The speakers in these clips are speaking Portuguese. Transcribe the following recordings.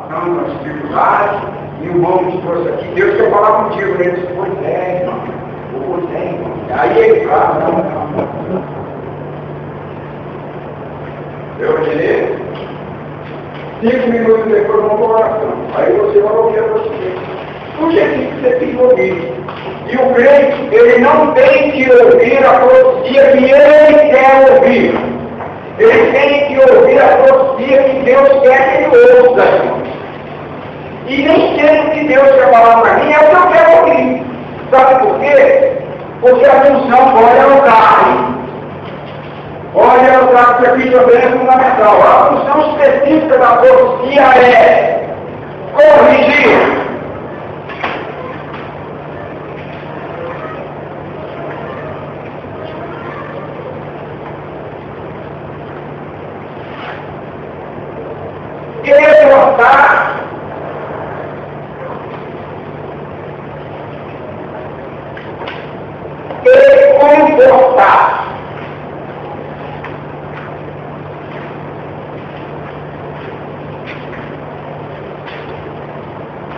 passando as dificuldades, e o irmão nos trouxe aqui, Deus quer falar contigo. Ele disse, pois é, irmão. Pois é, irmão. Aí ele fala, não. Eu direi, 5 minutos depois de uma oração. Aí você vai ouvir a você. Por que você tem que ouvir? E o crente, ele não tem que ouvir a profecia que ele quer ouvir. Ele tem que ouvir a profecia que Deus quer que ele ouça. E nem sempre que Deus quer falar para mim é o que eu quero ouvir. Sabe por quê? Porque a função olha no carro. Olha o trato que aqui também é fundamental. A função específica da profecia é corrigir. Exortar. E comportar.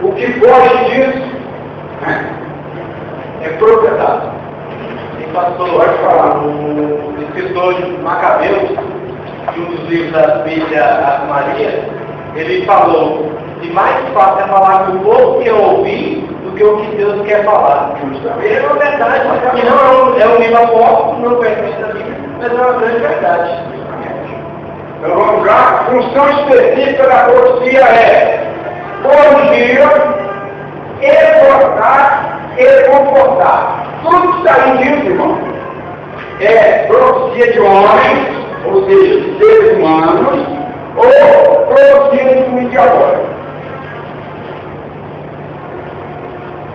O que foge disso, né, é propriedade. E pastor, pode falar, o escritor de Macabeus, de um dos livros da Bíblia, Ave Maria, ele falou que mais fácil é falar que o povo quer ouvir do que o que Deus quer falar. Justamente. É uma verdade, mas não é um livro apóstolo, não conhece da Bíblia, mas é uma grande verdade. Então vamos lá, a função específica da profecia é corrigir, exortar e confortar. Tudo que está aí disso, irmão, é profecia de homens, ou seja, de seres humanos, ou profecia de um diabólico.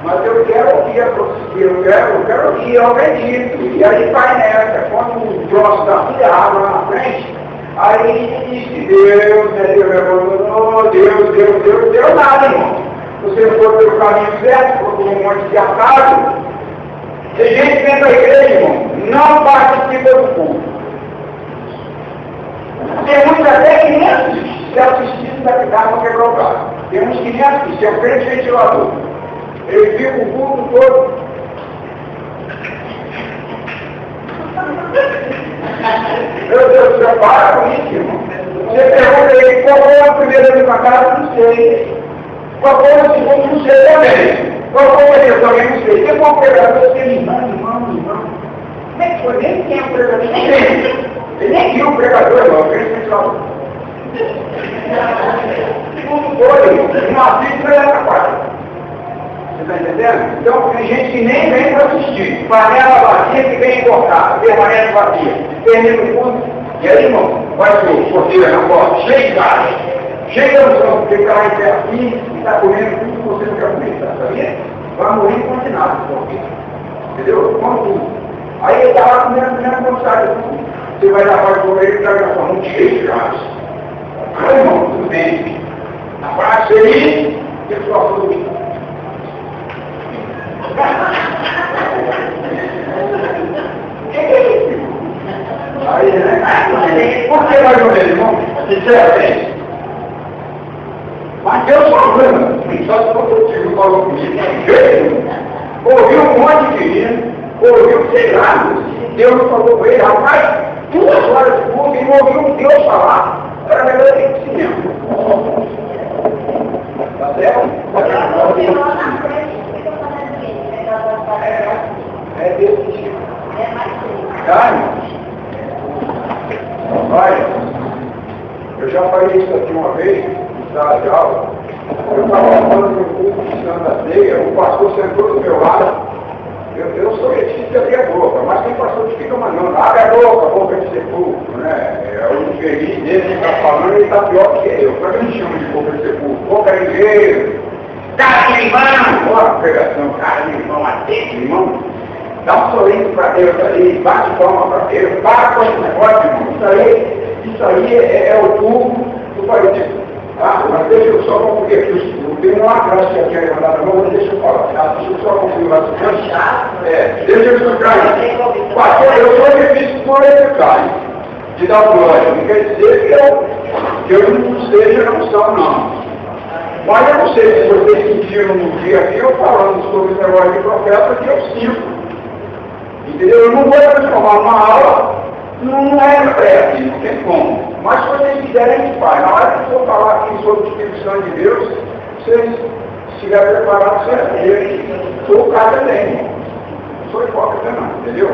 Mas eu quero ouvir a profecia, eu quero ouvir alguém dito. E aí vai nessa, quando o troço da filha água lá na frente, aí diz que Deus, Deus nada, irmão. Você não foi pelo caminho certo, foi por um monte de acaso. Tem gente dentro da igreja, irmão, não participa do culto. Tem muitos até que nem assistem, se assistir da cidade não quebrar o braço. Tem uns que nem assistem, é um crente ventilador. Ele fica o culto todo. Meu Deus do céu, para com isso, irmão. Você pergunta ele qual foi a primeira vez na casa, não sei. Qual foi o segundo, não sei também. Qual foi a terceira, também não sei. Você foi um pregador, você irmão. Como é que foi? Nem quem é o pregador, nem tem. Ele nem viu o pregador, irmão, porque ele pensava. Tudo foi, uma vida era capaz. Você está entendendo? Então tem gente que nem vem para assistir. Panela vazia que vem cortar, permanece vazia. Termina o culto. E aí, irmão, vai ser o porteiro na porta, cheio de gás. Chega no chão, fica lá em pé assim, e está comendo tudo que você não quer comer, tá sabia? Vai morrer condenado, porteiro. Entendeu? Com tudo. Aí ele está lá comendo quando sai do culto. Você vai dar para comer e está com a mão cheia de gás. Aí, irmão, tudo bem. Na praça aí, pessoal tudo. Aí, né? Por que mais ou menos, irmão? Sinceramente. Mas Deus falando, só se for contigo, falou comigo, ouviu um monte de hino, ouviu, sei lá, Deus falou com ele, rapaz, 2 horas de culto e não ouviu um Deus falar. Era melhor ir para o cinema. Tá certo? É desse tipo. Olha, eu já falei isso aqui uma vez, em sala de aula. Eu estava falando no culto de Santa Ceia, o pastor sentou do meu lado. Eu sou reticente de abrir a boca, mas tem pastor que fica mandando, abre a boca de sepulcro, né? É o infeliz dele que está falando, ele está pior que eu. Para que me chama de boca de sepulcro? Boca de guerreiro. Cara de limão! Olha a pregação, cara de limão, atende limão. Dá um sorriso para Deus ali, bate palma para Deus, para com esse negócio, irmão. Isso aí é o turno do partido. Tá? Mas deixa eu só concluir aqui. Eu tenho uma graça que eu quero mandar na mão, deixa eu falar. Tá? Deixa eu só concluir o raciocínio. Deixa eu explicar isso. Pastor, eu sou difícil por eficaz de dar glória. Não quer dizer que eu não esteja na unção, não. Mas eu não sei se vocês sentiram no dia aqui eu falando sobre esse negócio de profeta que eu sinto. Entendeu? Eu não vou transformar uma aula, não é prece, não tem como. Mas se vocês quiserem, pai, na hora que for falar aqui sobre o Espírito Santo de Deus, vocês estiverem preparados, eu sou o cara também, irmão. Não sou hipócrita não, entendeu?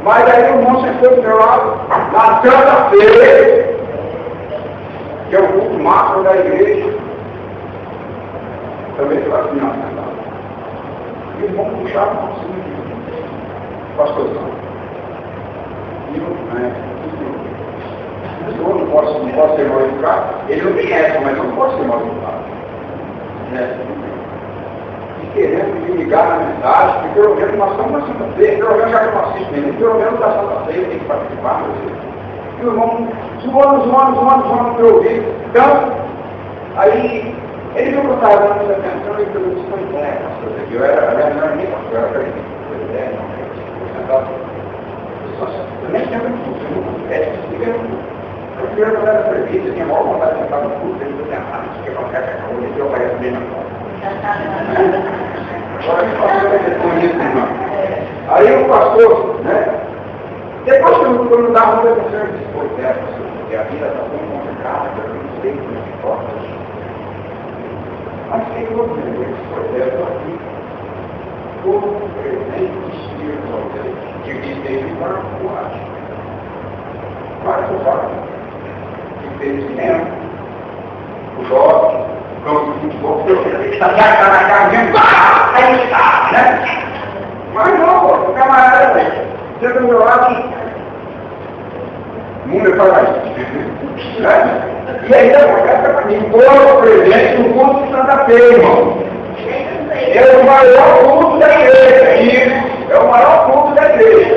Mas aí o irmão sempre foi do meu lado, na sexta-feira, que é o culto máximo da igreja, também foi assim, não, e o irmão puxava o nosso pastorzão. E eu não posso ser mal educado. Ele não conhece, mas eu não posso ser mal educado. E querendo me ligar na mensagem, que pelo menos nós estamos na Santa Ceia, pelo menos já que eu não assisto nenhum, pelo menos da Santa Ceia tem que participar. E o irmão zoando no meu ouvido. Então, aí, ele viu que eu estava dando essa atenção e eu disse, não é, pastor, eu era nem pastor, eu era presidente. Eu nem tinha muito curso, eu não confesso, eu primeiro quando era prefeito, eu tinha a maior vontade de sentar no curso, ele não tinha nada, porque qualquer coisa, ele aparece bem na porta. Agora o pastor vai responder isso, não. Aí o pastor, né? Depois que eu não dava muita atenção, eu disse, pois é, pastor, porque a vida está muito complicada, eu não sei como se importa. Mas tem outro negócio, pois é, eu estou aqui. Como presente do Espírito ao Deus, que teve para o acho. Mas o fato que fez cinema, o jovem, o campo de futebol, está na casa de aí está, né? Mas não, o camarada, você do meu lado, o mundo é paraíso. Né? E ainda conversa para mim, todo presente no culto de Santa Feira, irmão. É o maior culto da igreja, é o maior culto da igreja.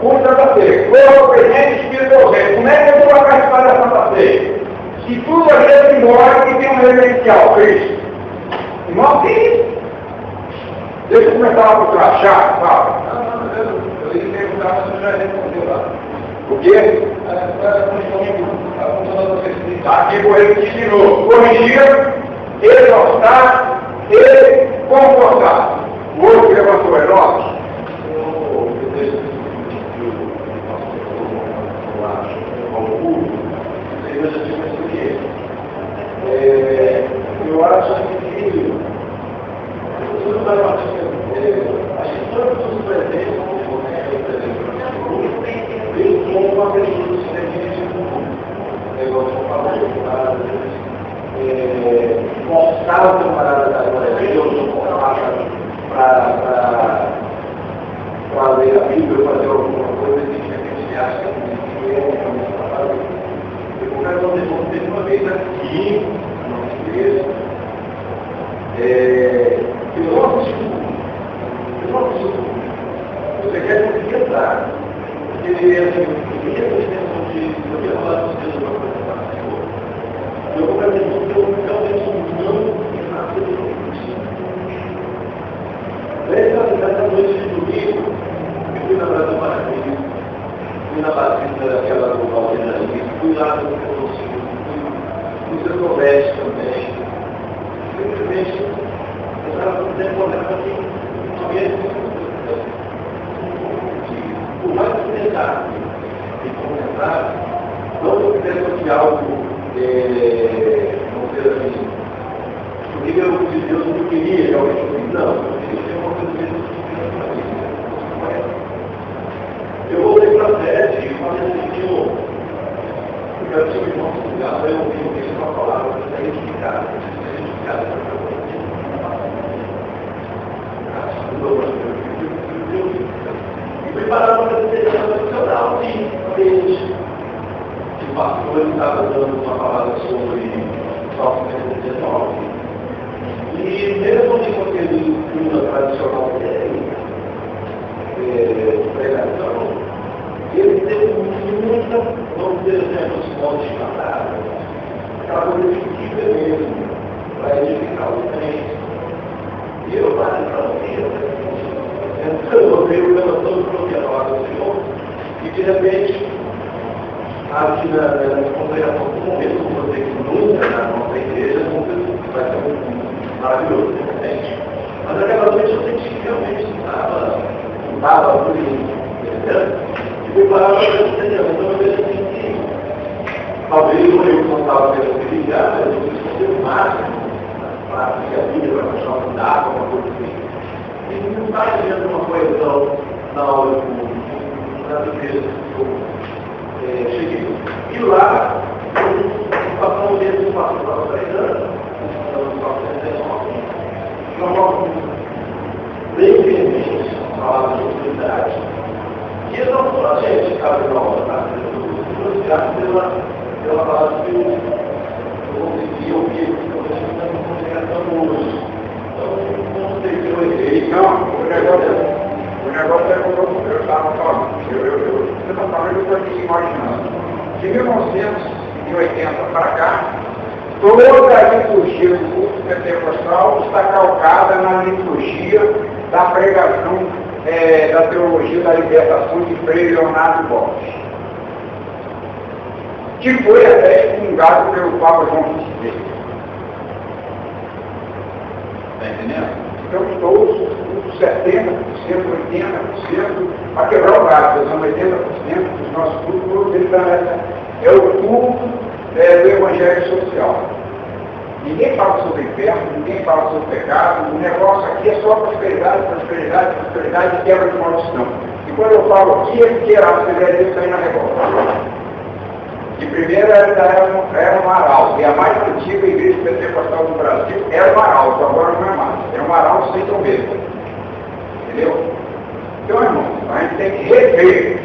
Culto da Santa Ceia. Corpo, presente, Espírito ausente. Como é que eu vou participar da Santa Ceia? Se tudo aqui é simbólico e tem um referencial, Cristo. Irmão, que isso? Deixa eu começar lá para o crachá, fala. Eu ia perguntar se o já respondeu lá. O quê? Aqui vou repetir de novo. Corrigir, exortar e comportar. O outro que levantou o Enoque. Eu acho que acho que todos os presentes eles são uma pessoa que se define como negócio de falar mostrar o camarada da glória de Deus para ler a Bíblia, fazer alguma coisa que a gente acha que é realmente para fazer. Eu quero fazer uma vez aqui, na nossa igreja, eu não preciso. Você quer entrar, porque ele é assim, eu quero falar com vocês uma coisa para o Senhor. Eu vou fazer isso, eu realmente não nascer de novo. Nessa noite de domingo, eu fui na Brasil Maravilha, fui na Batista daquela do Valdeira, fui lá no Conselho, fui no seu comércio também. Simplesmente, eu estava fazendo olhando aqui, não havia por mais que tentar e comentar, não estou querendo de algo, vamos dizer assim, porque eu de Deus não queria realmente, não, eu queria ter uma coisa mesmo que eu voltei para a sede e falei assim, de novo, porque eu tinha um irmão que eu ouvi uma palavra, eu saí de casa, e preparava para a seleção nacional de pastor, ele estava dando uma palavra sobre Salmo 119. E mesmo de conteúdo cultura tradicional dele, pregação, ele teve muita, vamos dizer assim, os pontos de palavra, aquela coisa efetiva mesmo, para edificar o crente. E eu falei para você, eu veio levantando para o que a palavra do Senhor, e de repente, aqui na congregação do momento, como eu sei que nunca na nossa igreja, nunca vai ser maravilhoso, de repente. Mas aquela noite eu senti que realmente estava por entendeu? E preparava para esse entendeu? Então eu vejo assim que talvez eu não estava querendo me ligar, mas eu escutei o máximo para que a vida vai continuar a mudar, alguma coisa assim. E não está havendo uma coesão na aula das empresas que eu cheguei. E lá, eu passei um mês de espaço para 3 anos, de uma forma bem veemente, falava de oportunidade. E eu não sou a gente que estava na aula, tá? Pela palavra que eu consegui ouvir, porque eu estou em comunicação hoje. Então, não sei se eu errei. Não, o negócio é como eu estava falando. Você está falando, eu estou aqui imaginando. De 1980 para cá, toda a liturgia do culto pentecostal está calcada na liturgia da pregação da teologia da libertação de Frei Leonardo Borges, que foi até excomungado pelo Papa João XXIII. Está entendendo? Então, todos os 70%, 80%, a quebrar o galho, são 80% dos nossos cultos, todos eles estão nessa. É o culto do evangelho social. Ninguém fala sobre o inferno, ninguém fala sobre o pecado, o negócio aqui é só prosperidade, prosperidade, prosperidade e quebra de maldição. E quando eu falo aqui, é porque a Assembleia de Deus está aí na revolta. De primeira era uma arauto, e a mais antiga igreja pentecostal do Brasil era uma arauto, agora não é mais. É uma arauto sem trombeta. Entendeu? Então, irmão, a gente tem que rever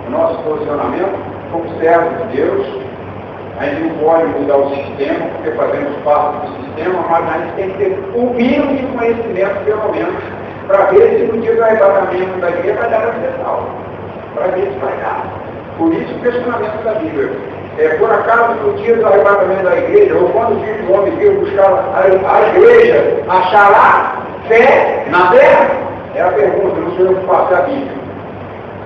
o nosso posicionamento como servos de Deus. A gente não pode mudar o sistema, porque fazemos parte do sistema, mas a gente tem que ter o mínimo de conhecimento, pelo menos, para ver se no dia do arrebatamento da igreja vai dar a para ver se vai dar. Por isso o questionamento da Bíblia. Por acaso, no dia do arrebatamento da igreja, ou quando o Filho do Homem veio buscar a igreja, achará fé na terra? É a pergunta, não sei o que faça a Bíblia.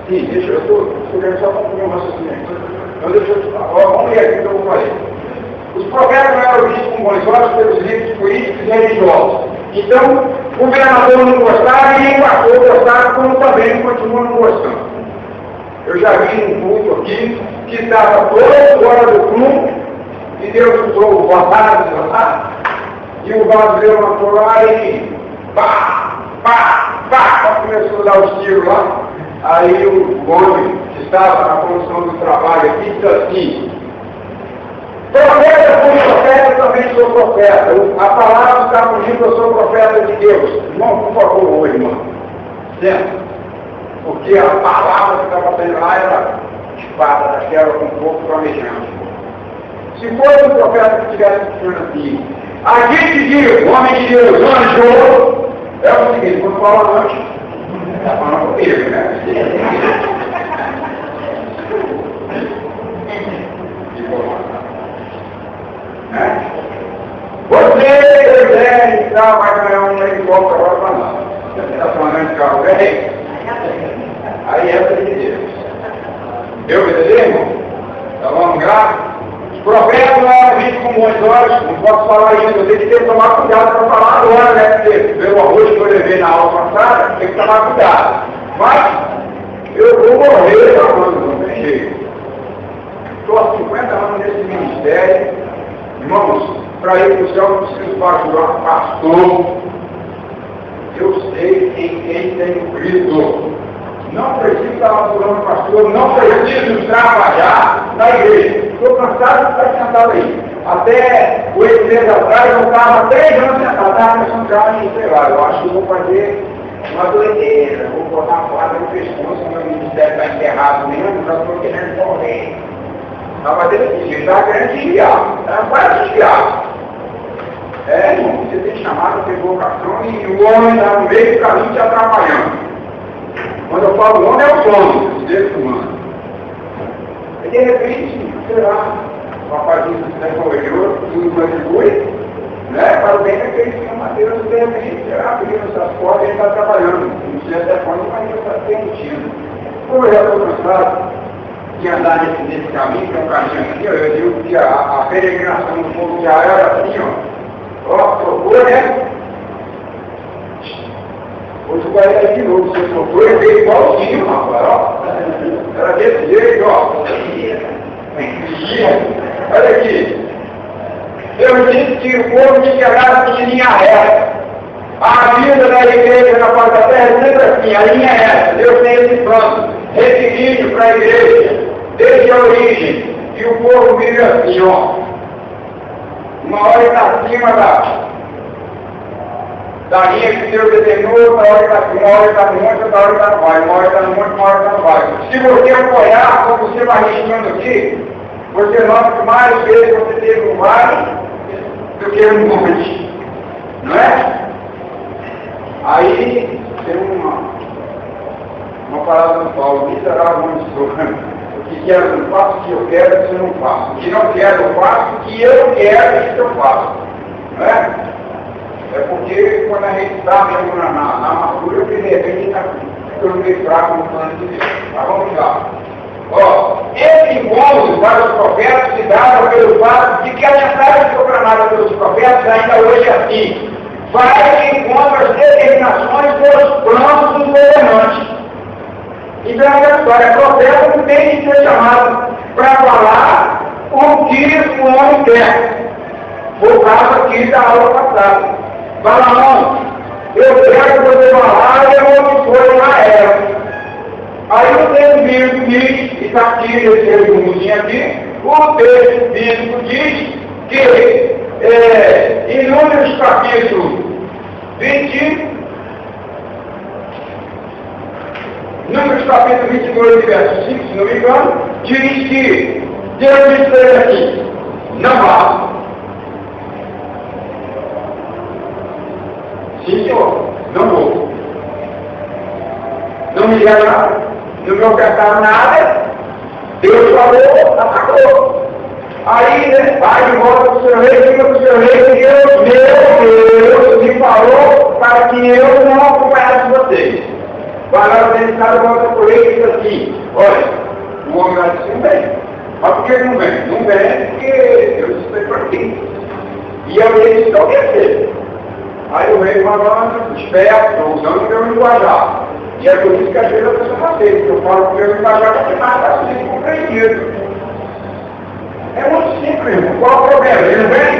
Sim, deixa eu estou querendo só concluir um raciocínio. Então deixa eu te falar. Vamos ler aqui o que eu falei. Os profetas não eram vistos com bons olhos pelos líderes políticos e religiosos. Então, o governador não gostava e nem o pastor gostava, como também continua não gostando. Eu já vi um culto aqui que estava todo fora do clube e Deus usou o vaso lá e o vaso levantou lá e pá, começou a dar os tiros lá. Aí o homem que estava na condição do trabalho aqui disse assim: profeta por profeta, eu também sou profeta. A palavra está comigo, eu sou profeta de Deus. Irmão, por favor, hoje, irmão. Certo? Porque a palavra que estava saindo lá era espada daquela com fogo flamejante. Se fosse um profeta que estivesse dizendo assim, aqui te digo, o homem de Deus, anjo, é o seguinte, quando fala antes, está falando comigo, né? Você quiser entrar, vai ganhar um helicóptero agora para nós. Você está falando de carro velho? Aí entra de Deus. Eu verdadeiro, irmão? Então vamos lá. Os profetas não eram vistos com bons olhos, não posso falar isso, eu tenho que ter que tomar cuidado para falar agora, né? Porque pelo arroz que eu levei na aula passada, tem que tomar cuidado. Mas eu vou morrer falando, não tem jeito. Estou há 50 anos nesse ministério, irmãos, para ir para o céu não preciso bajular pastor. Eu sei em quem tenho crido. Não preciso estar baturando pastor, não preciso trabalhar na igreja. Estou cansado de estar sentado aí. Até 8 meses atrás eu estava 3 anos sentado, estava pensando já em, sei lá, eu acho que vou fazer uma doideira, vou botar uma corda no pescoço, meu ministério está enterrado mesmo, já estou querendo morrer. Estava decidido, estava querendo desviar, estava quase desviar. Irmão, você tem chamado, tem vocação e o homem está no meio do caminho te atrapalhando. Quando eu falo homem, é o sono, o ser humano. E de repente, sei lá, o rapazinho que se convergiu, tudo contribui, né? Para o bem daquele que uma Deus, de repente, será que essas portas ele está trabalhando. Não sei até quando, mas ele está permitindo. Como eu já estou cansado de andar nesse caminho, que é um caminho aqui, eu digo que a peregrinação do povo de Israel era assim, ó. sofreu, né? Hoje vai aí de novo, você sofreu e veio igualzinho, rapaz, ó. Era desse jeito, ó. Olha aqui. Eu disse que o povo tinha que andar em linha reta. A vida da igreja na face da terra é sempre assim, a linha é essa. Deus tem esse plano, retilíneo para a igreja, desde a origem. E o povo vive assim, ó. Uma hora está acima da linha que Deus determinou, outra hora está acima, uma hora está no monte, outra hora está no vale, uma hora está no monte, uma hora está no vale. Se você apoiar, como você vai riscando aqui, você nota que mais vezes você teve no vale do que no monte. Não é? Aí tem uma palavra do Paulo, miserável onde estou. O que quero eu não faço, o que eu quero isso eu não faço. O que não quero eu faço, o que eu quero isso eu faço. Não é? É porque quando a gente está mesmo na armadura, que de repente está ficando meio fraco no plano de Deus. Mas vamos lá. Ó, esse incômodo para os profetas se dava pelo fato de que a mensagem proclamada pelos profetas ainda hoje é assim. Vai de encontro às determinações dos planos dos governantes. Então essa história, profeta não tem que ser chamado para falar o que o homem quer. Por causa aqui da aula passada. Fala, não, eu quero que você falar e eu vou foi na época. Aí o texto bíblico diz, e está aqui nesse resumozinho aqui, o texto bíblico diz que em Números capítulo 20, Números capítulo 22, verso 5, se não me engano, diz que Deus disse para ele assim, não vá. Sim, senhor, não vou. Não me deram nada, não me ofertaram nada, Deus falou, atacou. Aí, né, vai de volta para o seu rei, diga para o seu rei, Deus me falou para que eu não acompanhasse vocês. Vai lá dentro, cada volta para o rei e diz assim, olha, o homem vai dizer, não vem. Mas por que não vem? Não vem porque Deus está por aqui. E eu disse, então obedecer. Aí o rei falando, esperto, estou usando o meu linguajar. E é por isso que às vezes a pessoa não aceita, porque eu falo que o meu linguajar vai ser mais fácil de compreendido. É muito simples, irmão. Qual é o problema? Ele não vem?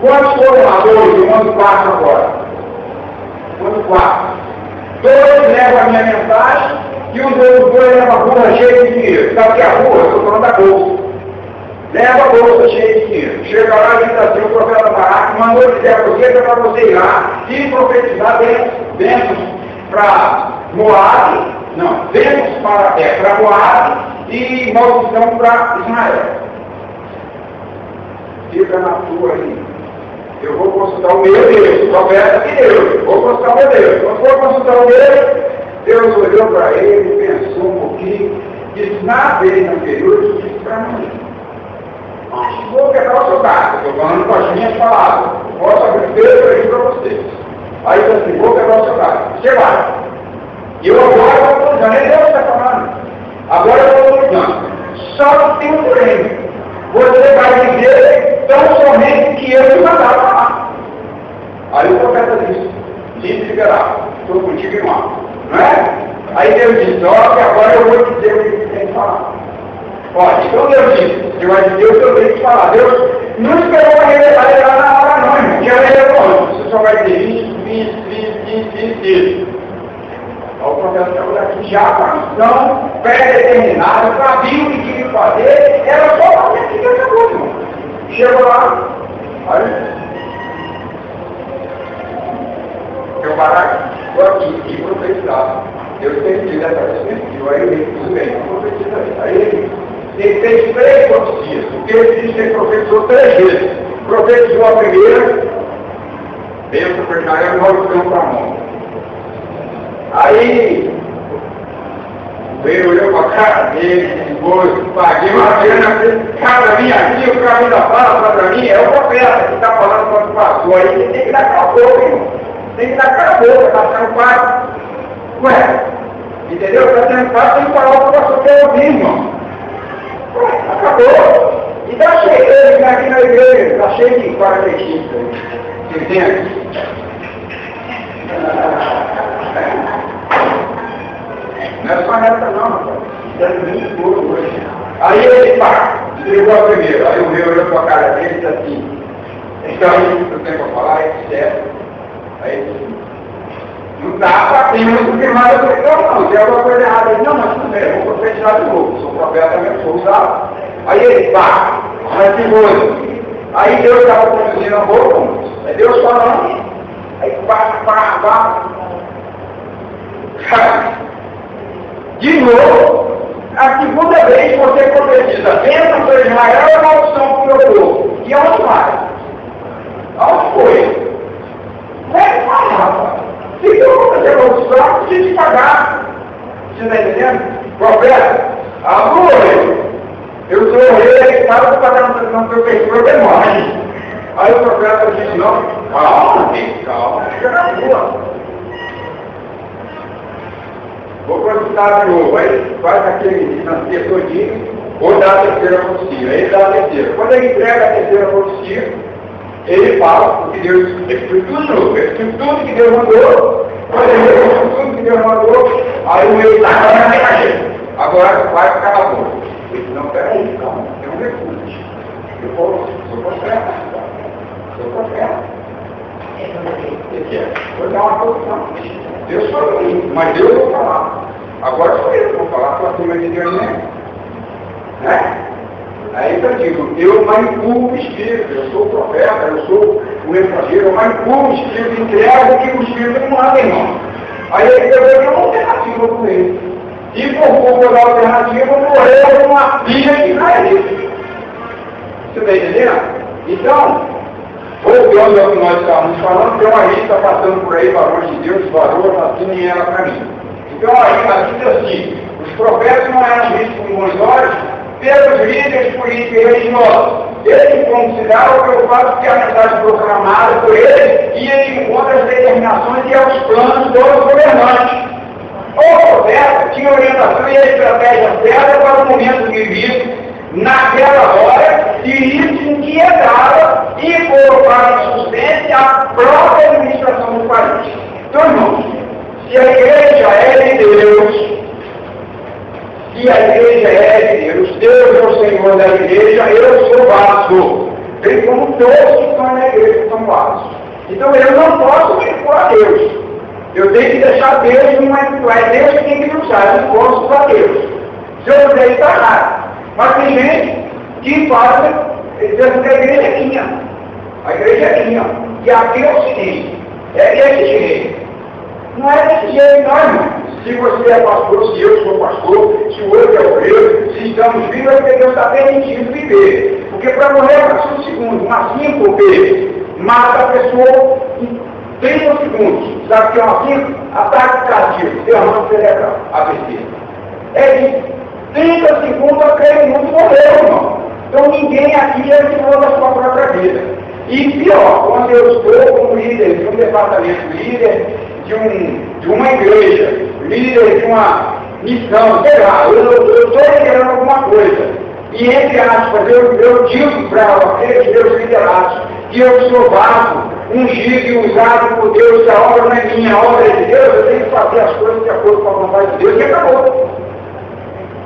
Quantos foram lá? 2, eu mando 4 agora. Mando 4. 2 levam a minha mensagem e os outros 2 levam a bolsa cheia de dinheiro. Sabe o que é a bolsa? Estou falando da bolsa. Leva a bolsa cheia de dinheiro. Chega lá e diz assim, o profeta Baraque mandou dizer a você para você ir lá e profetizar dentro para Moabe, não, dentro para Moabe e maldição para Israel. Fica na tua aí. Eu vou consultar o meu Deus, profeta de Deus. Vou consultar o meu Deus. Quando for consultar o meu, Deus olhou para ele, pensou um pouquinho, disse, na vez anterior, eu disse para mim. Vou quebrar o seu carro, estou falando com as minhas palavras. Posso abrir o dedo aí para vocês. Aí eu assim, vou quebrar o seu carro. Você vai. E eu agora estou dizendo, nem Deus está falando. Agora eu estou dizendo, só tem um porém. Você vai dizer tão somente que eu te mandar falar. Aí o profeta disse, livre e liberado, estou contigo, irmão. Não é? Aí Deus disse, ó, que agora eu vou dizer o que você tem que falar. Olha, então Deus disse, você vai dizer o que eu tenho que falar. Deus não esperou para revelar ele lá na hora não, irmão. Já revelou, você só vai dizer isso. Aí o profeta saiu daqui já com a missão pré-determinada, sabia o que tinha que fazer, era só fazer aquilo que acabou, irmão. Chegou lá, olha, meu Baraque, estou aqui e profetizar. Deus tem pedido essa perspectiva, aí ele tudo bem, não profetiza aí. Aí ele fez 3 profecias, porque ele disse que ele profetizou 3 vezes. Profetizou a primeira, veio para o Israel e maldição para a mão. Aí, veio, olhou para a cara dele, paguei uma grana, cada minha aqui, o cara ainda fala para mim, é o profeta que está falando quando passou, aí você tem que dar cala a boca, irmão. Tem que dar cala a boca, está sendo fácil. Ué, entendeu? Está sendo fácil, tem que falar o que você quer ouvir, irmão. Ué, acabou. E está cheio, aqui na igreja, está cheio de 45, você entende? a primeira. Aí o meu olhou com a cara dele e disse assim, então isso que eu tenho para falar é certo. Aí ele disse, não dá para ter muito firmado a questão, não. Se é alguma coisa errada, ele, não, mas tudo bem, eu vou profetizar de novo. Sou profeta mesmo, sou usado. Aí ele, pá, mas que coisa. Aí Deus estava conduzindo a boca, aí Deus falando, aí pá. De novo, a segunda vez você profetiza, bênção para Israel é uma opção para o meu povo. E aonde vai? Aonde foi? Não é que vai, rapaz. Se eu vou fazer uma opção, precisa de pagar. Você está entendendo? Profeta, amor, eu sou o rei, que estava pagando a seu pessoa, demora. Aí o profeta disse, não, calma, fica na rua. Vou consultar de novo, aí faz aquele financiamento todinho, ou dá a terceira profecia. Ele dá a terceira. Quando ele entrega a terceira profecia, ele fala o que Deus explica tudo de novo. Ele explica tudo que Deus mandou. Quando ele explica tudo que Deus mandou, aí o meu está agora vai ficar na boca. Ele disse, não, peraí, calma, tem um recurso. Eu sou profeta. Vou dar uma posição. Deus falou isso, mas Deus vai falar. Agora sou eu que vou falar com a turma de Deus mesmo. Né? Aí eu digo, eu manipulo o Espírito, eu sou o profeta, eu sou o mensageiro, eu manipulo o Espírito, entrego o que o Espírito não manda, irmão. Aí ele deu uma alternativa com ele. E por culpa da alternativa, morreu numa pilha de Israel. Você está entendendo? Então, voltando ao que nós estávamos falando, tem uma lista passando por aí, varões de Deus, varões, assim nem era para mim. Então aí diz assim, os profetas não eram vistos com bons olhos pelos líderes políticos e religiosos. Eles consideraram preocupados que a mensagem proclamada por eles ia de encontro às determinações e aos planos dos governantes. O profeta tinha orientação e estratégia certa para o momento vivido naquela hora, e isso inquietava e colocava em suspense a própria administração do país. Então, irmãos, se a igreja é de Deus, Deus é o Senhor da igreja, eu sou vaso. Bem como todos que estão na igreja são vasos. Então eu não posso manipular Deus. Eu tenho que deixar Deus me manipular. É Deus que tem que me usar, eu não posso usar Deus. Se eu fizer isso, está errado. Mas tem gente que fala, dizendo que a igreja é minha. A igreja é minha. E aqui é o seguinte, é desse jeito. Não é desse jeito, não, irmão. Se você é pastor, se eu sou pastor, se o outro é obreiro, se estamos vivos, é porque Deus está permitindo viver. Porque para morrer é só um segundo, uma 5 vezes, mata a pessoa em 30 segundos. Sabe o que é uma 5? Ataque cardíaco, derrame cerebral, AVC. É de 30 segundos a 3 minutos morreu, irmão. Então ninguém aqui é senhor da sua própria vida. E pior, quando eu estou como líder de um departamento, líder de uma igreja, líder de uma missão, sei lá, eu estou liderando alguma coisa. E entre aspas, eu digo para aqueles meus liderados que eu sou vaso, ungido e usado por Deus, que a obra não é minha, a obra é de Deus, eu tenho que fazer as coisas de acordo com a vontade de Deus e acabou.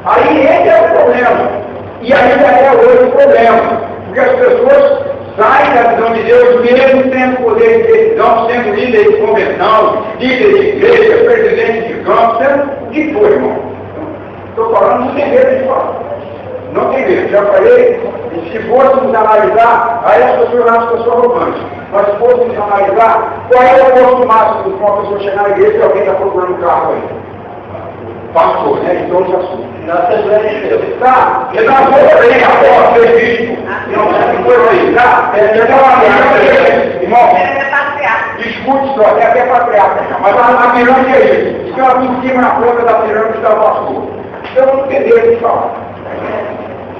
Aí esse é o problema. E ainda é hoje o problema. Porque as pessoas saem da visão de Deus mesmo tendo poder de decisão, sendo líder de convenção, líder de igreja, presidente de campo, sendo o que for, irmão. Estou falando, não tem medo de falar. Não tem medo. Já falei, e se fôssemos analisar, aí as pessoas acham que eu sou arrogante. Mas se fôssemos analisar, qual é o posto máximo de uma pessoa chegar na igreja e alguém está procurando um carro aí? Pastor, né? Então já sou. Na Assembleia de Deus. Tá? Eu não vou bem a porta ser bispo. Não sei se foi aí, tá? Irmão, escute só, é até patriarca, mas a pirâmide é isso. Então aqui em cima na ponta da pirâmide está o pastor. Então eu não entendi de falar.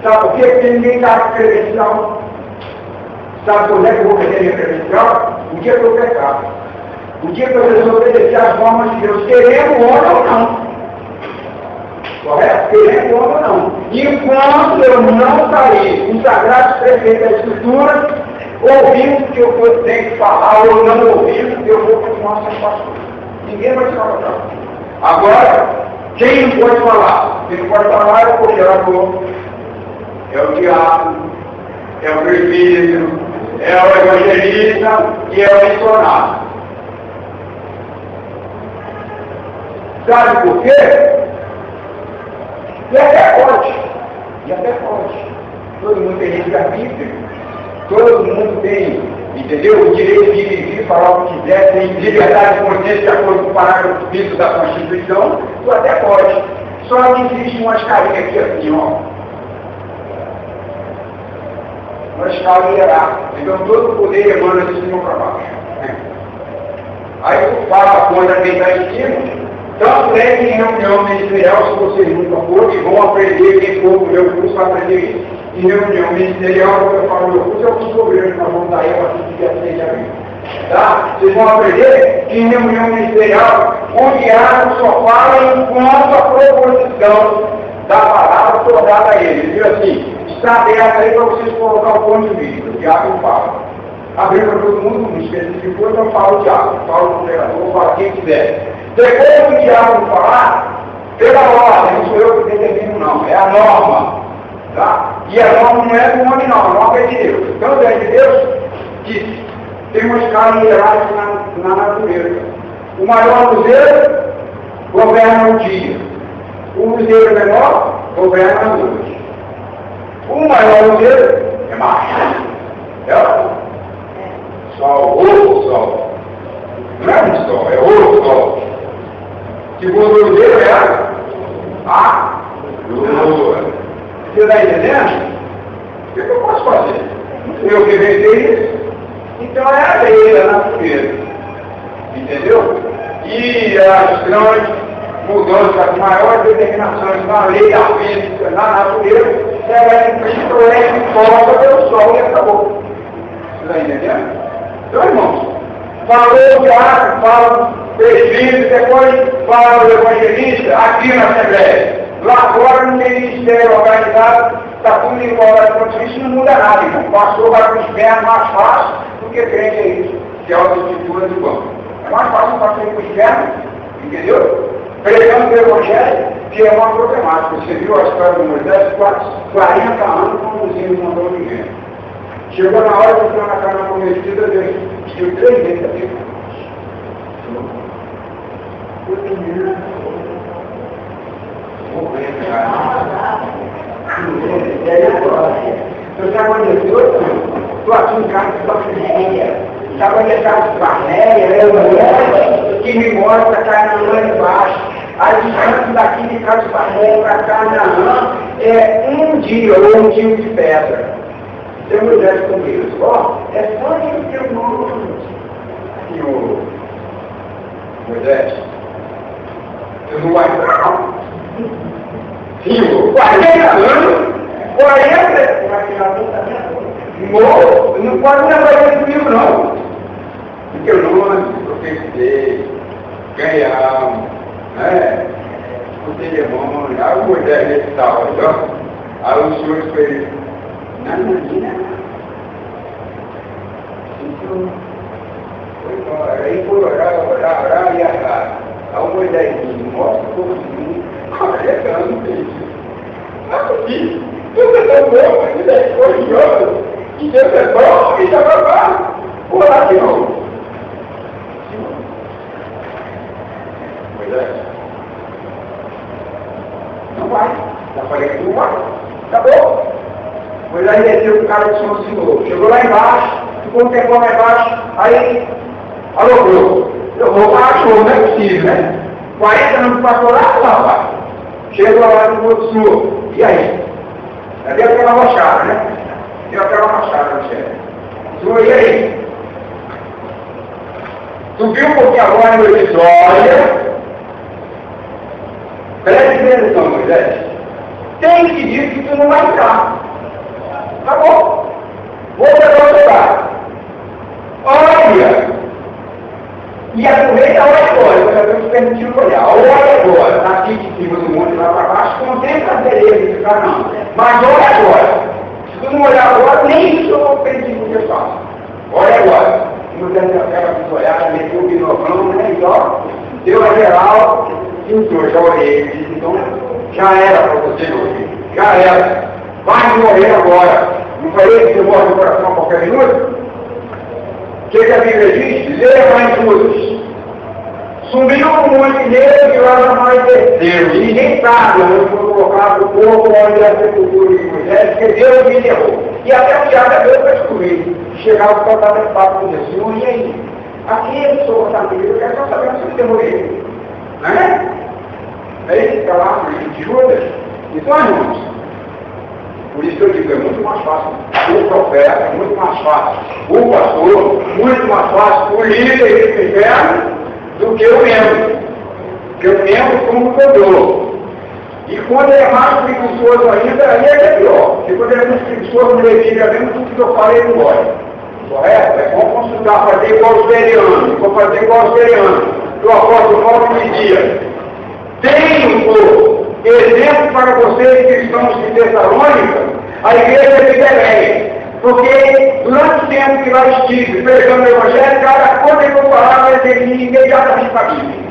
Sabe por quê? Porque ninguém dá credencial. Sabe quando é que eu vou perder minha credencial? O dia que eu pecar. O dia que eu resolvo obedecer às normas de Deus, querendo ou não. Correto? Querendo ou não. Enquanto eu não sair com sagrados preceitos da Escritura, ouvindo o que eu tenho que falar ou não ouvindo, eu vou continuar sendo pastor. Ninguém vai te falar. Agora, quem não pode falar? Quem não pode falar é o procurador. é o diabo, é o presbítero, é o evangelista e é o missionário. Sabe por quê? E até pode. Todo mundo tem livre-arbítrio, todo mundo tem, entendeu? O direito de viver, falar o que quiser, tem liberdade de consciência de acordo com o parágrafo 5 da Constituição, tu até pode. Só que existe uma escalinha aqui assim, ó. Uma escala hierárquica. Então todo o poder emana de cima para baixo. Aí tu fala contra quem está em cima. Tanto é que em reunião ministerial, se vocês nunca forem, vão aprender, quem for o meu curso vai aprender isso. Em reunião ministerial, quando eu falo meu curso, é o curso obrero que nós vamos dar aí a partir do dia 6 de abril. Tá? Vocês vão aprender que em reunião ministerial, o diácono só fala enquanto a proposição da palavra for dada a ele. Ele diz assim, está aberto aí para vocês colocar o ponto de vista. O diácono fala. Abriu para todo mundo, não especificou, então fala o diácono, fala o pregador, fala quem quiser. Depois do diácono falar, pela ordem, não sou eu que determino não, é a norma. Tá? E a norma não é do homem não, a norma é de Deus. Então é de Deus que tem uma escala hierárquica na natureza. O maior luzeiro governa o dia. O luzeiro menor governa a noite. O maior luzeiro é mais. É sol, outro sol. Não é um sol, é outro sol. Segundo o luzeiro é a lua. Você está entendendo? O que eu posso fazer? Eu que inventei isso. Então é a lei da natureza. Entendeu? E as grandes mudanças, as maiores determinações na lei da física, na natureza, ela é imposta pelo sol e acabou. Você está entendendo? Então, irmãos, falou o diácono, fala o presbítero, depois fala o evangelista, aqui na Assembleia. Lá fora não tem ministério organizado, está tudo igual a tudo isso, não muda nada, irmão. O pastor vai para o inferno mais fácil do que crente é isso, que é a escritura do banco. É mais fácil o pastor ir para o inferno, entendeu? Pregando o evangelho, que é uma problemática. Você viu a história do Moisés, 40 anos conduzindo o mandou ninguém. Chegou na hora que entrou na casa conhecida, Deus pediu 3 vezes a Deus. Você sabe onde eu estou? Estou aqui em casa de Barnéia. Sabe onde é casa de Barnéia? Que me mostra Canaã embaixo. A distância daqui de casa de Barnéia para Canaã é um dia ou um dia de pedra. Tem um exército comigo. Ó, é só isso que eu não. Senhor Moisés, eu não vai entrar não. Senhor, 40 anos, 40, não pode levar isso comigo não. Porque eu não profetizei, ganhamos, né? O demônio, aí o Moisés nesse tal, então, aí o senhor foi, não. Foi embora, aí foi orar e orar. Aí o Moisés disse, mostra um pouco de mim. 40 anos tem isso. Aqui, Deus é tão bom, mas Deus é corajoso. E Deus é bom, e já vai orar de novo. Moisés, não vai. Já falei que não vai. Acabou. Moisés desceu o cara de São Senhor. Chegou lá embaixo, ficou um tempo lá embaixo, aí, alô, eu vou para a chuva, não é possível, né? 40 anos passou lá, rapaz. Chegou lá no outro senhor. E aí? Deu aquela machada, né? Deu aquela machada no chefe. Senhor, e aí? Subiu um pouquinho agora no episódio. Preste atenção, Moisés. Tem que dizer que tu não vai entrar. Tá bom. Vou pegar o celular. Olha! E aproveita a hora agora, eu estou permitindo olhar. Olha agora, está aqui de cima do monte, lá para baixo, contempla a beleza de ficar não. Mas olha agora. Se tu não olhar agora, nem isso eu vou pedir que você faça. Olha agora. Não tem aquela pisoiada, meteu o binoclão, né? E ó, deu a geral, e os dois já olhei. Então, já era para você ouvir. Já era. vai morrer agora. Não falei que você morre no coração a qualquer minuto? O que a Bíblia diz? Leia lá em Judas. Subiu o monte dele e lá não mais desceu. E ninguém sabe onde foi colocado o corpo, onde é a sepultura de Moisés, porque Deus me enterrou. E até o diabo deu para descobrir. Chegava para estar nesse papo com Deus. Senhor, e aí? Aquele que sou contado comigo, eu quero só saber se ele tem morrido. Né? Aí está lá no Judas. Então, irmãos, por isso que eu digo, é muito mais fácil o profeta, muito mais fácil o pastor, muito mais fácil o líder do inferno do que o membro. Porque o membro como cobrador. E quando ele é mais preguiçoso ainda, aí é que é pior. Porque quando ele é muito preguiçoso, ele fica vendo tudo que eu falei não gosta. Correto? É bom consultar, fazer igual os verianos. Vou fazer igual os verianos. Que o apóstolo Paulo me dizia. Tenho, pô, exemplo para vocês cristãos de Tessalônica, a igreja de Belém. Porque durante o tempo que lá estive pregando o Evangelho, cada coisa que eu falava, eles iam imediatamente para a Bíblia.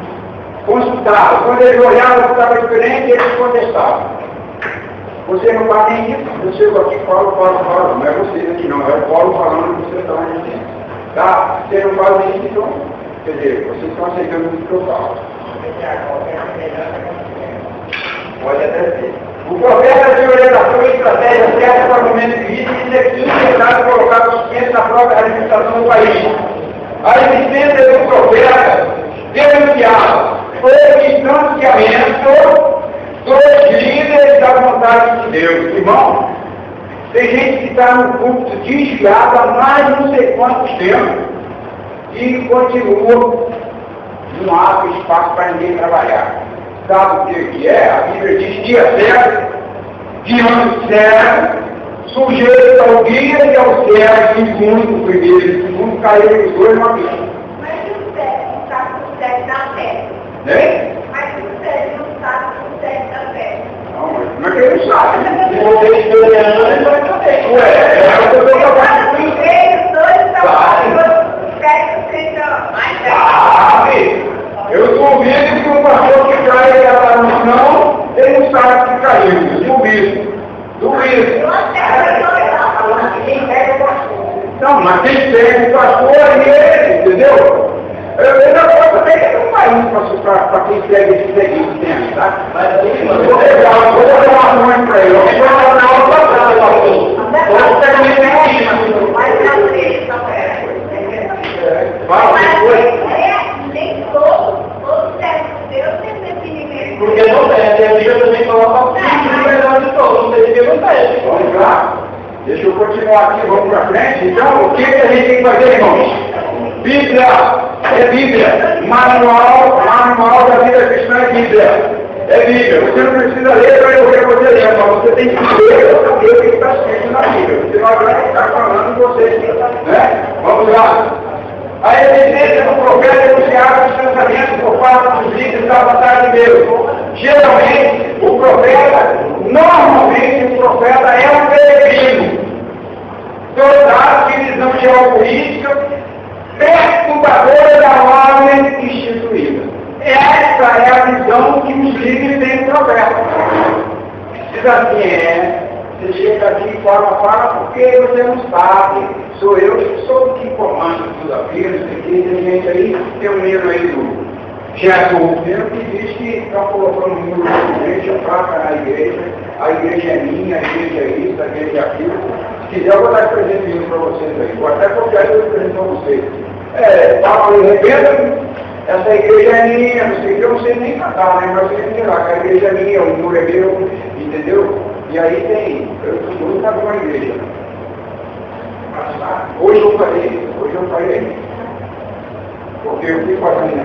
Consultavam. Quando eles olhavam que estava diferente, eles contestavam. Você não faz nem isso. Eu chego aqui e falo. Não é vocês aqui não, é o Paulo falando o que vocês estão dizendo. Tá? Vocês não fazem isso, então, quer dizer, vocês estão aceitando tudo que eu falo. Pode até ser. O profeta de orientação e estratégia certa para o momento de vida e dizer que tudo necessário colocar os clientes na própria administração do país. A existência do profeta denunciava o distanciamento dos líderes da vontade de Deus. Irmão, tem gente que está no culto desviado há mais de não sei quantos tempos e continua, não abre espaço para ninguém trabalhar. Sabe o que é? A Bíblia diz dia certo, dia certo, sujeito ao guia e ao certo, segundo o primeiro e o segundo, caíram os dois no abismo. Mas o certo está com o certo da fé. Né? Mas o certo não está com o certo da fé. Não, mas como é que ele não sabe? Se você esperando, ele vai saber. Ué, é o que eu estou falando. Os dois estão certo, cristão. Sabe? Eu duvido que o pastor que cai lá no chão, ele não sabe que caiu. Eu duvido. Não, mas quem pega o pastor é ele, entendeu? Eu não posso saber que não vai para quem segue esse seguinte, tá? Mas assim, mano, vou dar uma mão para ele. Eu vou dar uma outra frase, pastor. Vou terminar isso. Fala, Nem todos certos Deus tem definimento. Porque não tem, a Bíblia também coloca o melhor de todos, não tem que não tem. Vamos lá. Deixa eu continuar aqui, vamos para frente. Então, o que a gente tem que fazer, irmãos? Bíblia é Bíblia. Manual da vida cristã é Bíblia. É Bíblia. Você não precisa ler para eu ver você ler, mas você tem que ler para saber o que está escrito na Bíblia. Você não vai ficar falando de você, né? Vamos lá. A evidência do profeta denunciava o distanciamento por parte dos líderes da batalha de Deus. Geralmente, normalmente o profeta é um peregrino, dotado de visão geopolítica, perturbadora da ordem instituída. Essa é a visão que os líderes têm do profeta. Diz assim, você chega aqui e fala porque você não sabe, sou eu que sou que comando tudo aquilo, tem gente aí, tem um menino aí do Jesus, que diz que está colocando um muro de gente, a placa na igreja, a igreja é minha, a igreja é isso, a igreja é aquilo. Se quiser, eu vou dar esse presente para vocês aí, vou até copiar esse presente para vocês. Paulo e Rebenta, essa igreja é minha, não sei o que, eu não sei nem cantar, né? Mas você tem lá, que a igreja é minha, o muro é meu, entendeu? E aí tem, eu nunca vi uma igreja. Hoje eu falei, porque eu fui fazendo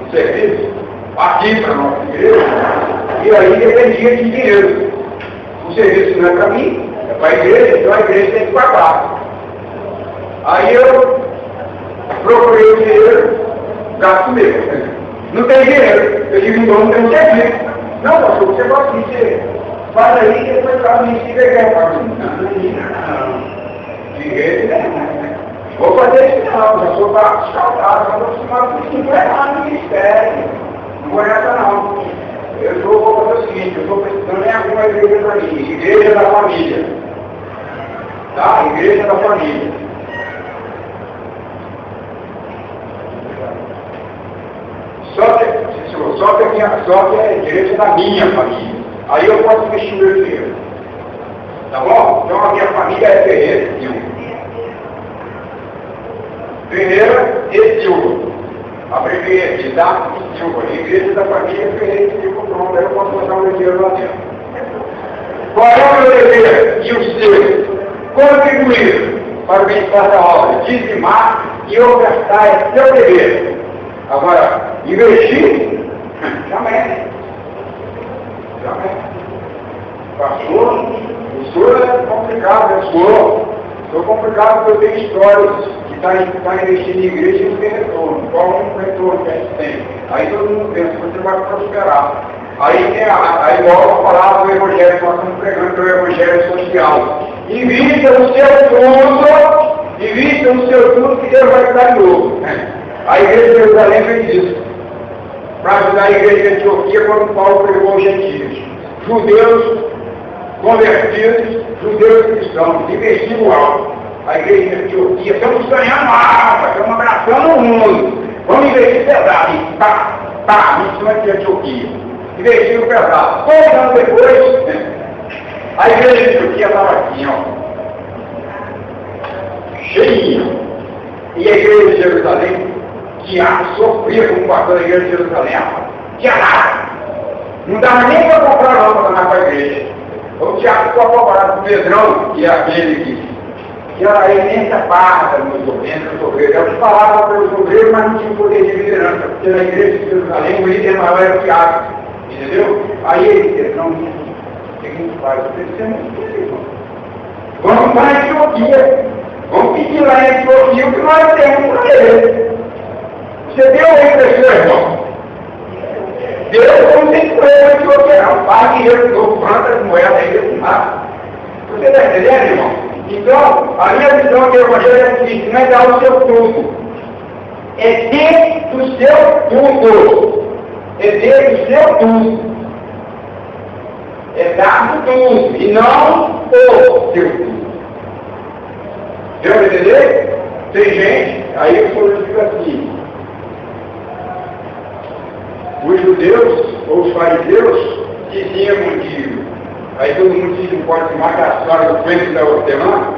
um serviço aqui para a nossa igreja, e aí dependia de dinheiro. O serviço não é para mim, é para a igreja, então a igreja tem que pagar. Aí eu procurei o dinheiro, gasto meu. Não tem dinheiro, eu digo, não tem serviço. Não, pastor, você gosta de dinheiro. Faz aí que depois para mim se pegar para mim. Não. Dinheiro não. Vou fazer isso não, eu sou para escaldar, eu vou acostumar com isso, não é lá no ministério. Não vou essa não. eu vou fazer o seguinte, eu estou precisando em alguma igreja para mim, igreja da família. Tá? Igreja da família. Só que é a igreja da minha família. Aí eu posso investir meu dinheiro. Tá bom? Então a minha família é Ferreira e Silva. Ferreira e Silva. Abreviei aqui, tá? E Silva. Igreja da família Ferreira e Silva. Pronto, aí eu posso botar o meu dinheiro lá dentro. Qual é o meu dever e o seu? Contribuir para o bem-estar da obra, dizimar e ofertar é seu dever. Agora, investir, jamais. Jamais. Pastor, o senhor é complicado, eu sou complicado porque eu tenho histórias que está investindo em igreja e não tem retorno. Qual é o retorno que a gente tem? Aí todo mundo pensa, você vai prosperar. Aí tem igual a palavra do evangelho que nós estamos pregando, que é o evangelho social. Invista no seu tudo que Deus vai te dar de novo. A igreja de Jerusalém fez isso. Para ajudar a igreja de Antioquia quando Paulo pregou os gentios. Judeus convertidos, judeus cristãos, investindo alto. A igreja de Antioquia, estamos ganhando alma, estamos abraçando o mundo. Vamos investir pesado. E tá, em cima de Antioquia. Investindo pesado. 2 anos depois, a igreja de Antioquia estava assim, ó. Cheinha. E a igreja de Jerusalém, que sofria como pastor da igreja de Jerusalém, tinha nada. Não dava nem para comprar lâmpada para a igreja. O Tiago ficou apavorado com o Pedrão, que é aquele que era a imensa parte dos obreiros. Eles falavam para os obreiros, mas não tinham poder de liderança, porque na igreja de Jerusalém o líder maior era o Tiago. Entendeu? Aí ele disse, não, o que a gente faz? Vamos para a Antioquia. Vamos pedir lá em Antioquia o que nós temos para ele. Você deu aí para seu irmão. Deus não tem coisa que eu quero. Pague eu dou quantas moedas aí eu faço. Você está entendendo, irmão? Então, a minha visão do evangelho é o seguinte, não é dar o seu tudo. É ter do seu tudo. É ter do seu tudo. É dar do tudo. E não o seu tudo. Deu para entender? Tem gente, aí o senhor diz assim, os judeus, ou os fariseus, diziam que, aí todo mundo diz que não pode filmar que a história do coelho da hortelã,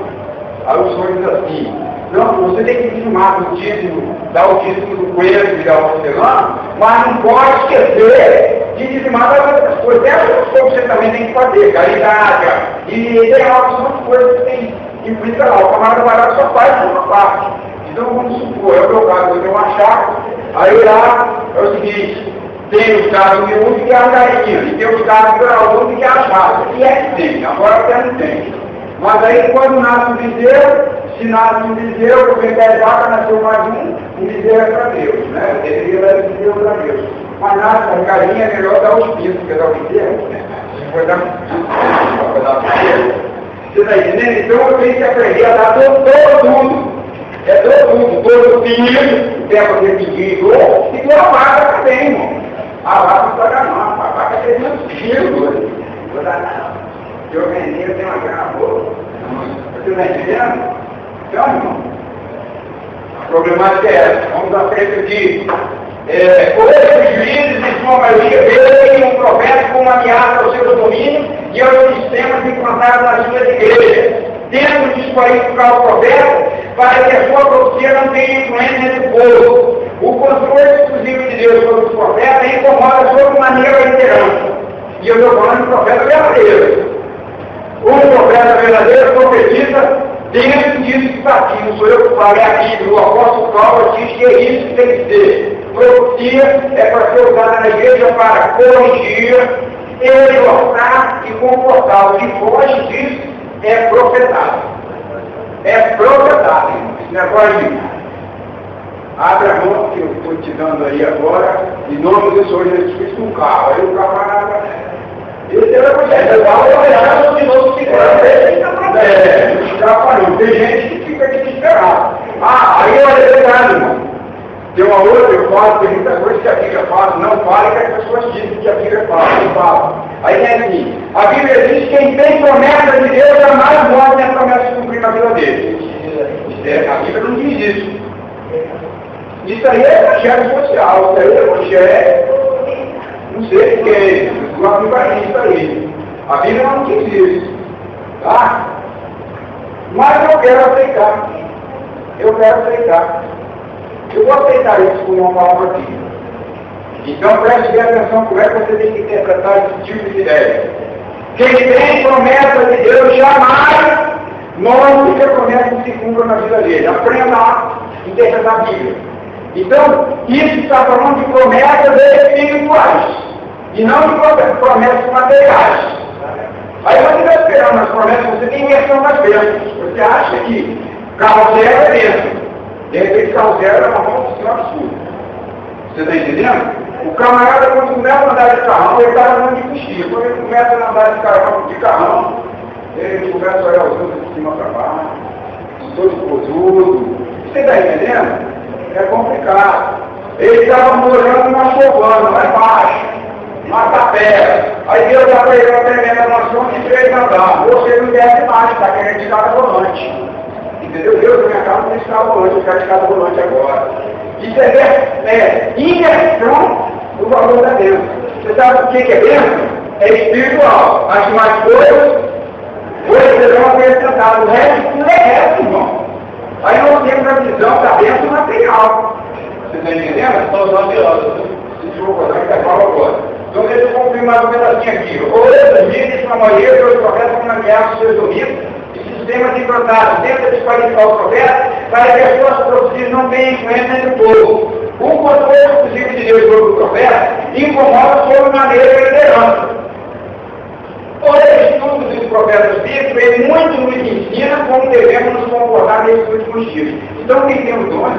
aí o senhor diz assim, não, você tem que filmar o dízimo, dar o dízimo do coelho e da hortelã, mas não pode esquecer de dizimar das outras coisas. Tem outras coisas que você também tem que fazer, caridade, e tem algumas coisas que tem que implica lá, o camarada vai lá só faz uma parte. Então vamos supor, é o meu caso, eu tenho uma chácara, aí lá é o seguinte, tem os casos de um que é a galinha, e tem os casos de outro que é a chácara, e é que tem, agora até não tem. Mas aí quando nasce um bezerro, se nasce um bezerro, porque 10 vacas nasceu mais um bezerro é para Deus, né? Deveria dar bezerro para Deus. Mas nasce a galinha é melhor dar os pisos que dar o bezerro, se for dar bezerro. Você está entendendo? Então eu tenho que aprender a dar todo mundo. É todo mundo, todo filho, tem a fazer pedido, e tem a vaca também, irmão. A vaca não paga não, a vaca tem 300 quilos. Vou dar não. Se eu vender, eu tenho uma grana boa. Você está entendendo? Então, irmão, a problemática é essa. Vamos à frente aqui. Hoje os juízes, em sua maioria, veem um profeta como uma ameaça ao seu domínio e aos sistemas implantados nas suas igrejas, tendo de desqualificar o profeta para que a sua profecia não tenha influência entre o povo. O controle exclusivo de Deus sobre os profetas incomoda sobremaneira a liderança. E eu estou falando de profeta verdadeiro. O profeta verdadeiro profetiza dentro disso que está aqui. Não sou eu que falei aqui, do apóstolo Paulo diz que é isso que tem que ser. Profecia é para ser usada na igreja para corrigir, exortar e confortar. O que foge disso é profetado. É profetado, irmão. Esse negócio de abre a mão que eu estou te dando aí agora, em nome do Senhor Jesus Cristo, um carro. Aí o camarada. Esse era o projeto. Tem gente que fica desesperado. Aí olha, detalhe, irmão. Tem uma outra, eu falo, tem muita coisa que a Bíblia fala, não fala, que as pessoas dizem que a Bíblia fala, não fala. Aí tem assim, a Bíblia diz que quem tem promessa de Deus jamais morre sem a promessa de cumprir na vida dele. A Bíblia não diz isso. Isso aí é evangelho social, isso aí é evangelho, não sei o que é isso, uma vivarista aí. A Bíblia não diz isso, tá? Mas eu quero aceitar. Eu quero aceitar. Eu vou aceitar isso como uma palavra bíblica. Então preste bem atenção como é que você tem que interpretar esse tipo de ideia. Quem tem promessa de Deus jamais morre porque a promessa não se cumpra na vida dele. Aprenda a interpretar a Bíblia. Então, isso está falando de promessas espirituais e não de promessas materiais. Aí você está esperando as promessas, você tem inversão das bênçãos. Você acha que carro zero é bênção. De repente, carro zero é uma maldição absurda. Você está entendendo? O camarada, quando começa a andar de carrão, ele está andando de cochilo. Quando ele começa a andar de carrão, ele começa a olhar os outros de cima para baixo, todo posudo. Você está entendendo? É complicado. Ele estava morando numa chovana, lá embaixo, numa tapera. Aí Deus já fez uma tremenda mansão de 3 andares. Você não desce mais, está querendo escada volante. Entendeu? Deus na minha casa não tem escada volante, eu quero escada volante agora. Isso é inversão do valor da bênção. Você sabe o que é bênção? É espiritual. As demais coisas serão acrescentadas. O resto tudo é resto, irmão. Aí nós temos a visão da bênção material. Você está entendendo? São os mafiosos. Se eu vou botar que está falando agora. Então deixa eu cumprir mais um pedacinho aqui. Ou exigir a maioria dos profetas como ameaçam os seus domínios e sistemas implantados tenta desqualificar o profeta para que as suas profecias não tenham influência entre o povo. O controle exclusivo de Deus sobre o profeta incomoda sobremaneira a liderança. Por estudos dos profetas bíblicos, ele muito nos ensina como devemos nos comportar nesses últimos dias. Então, quem tem o dom,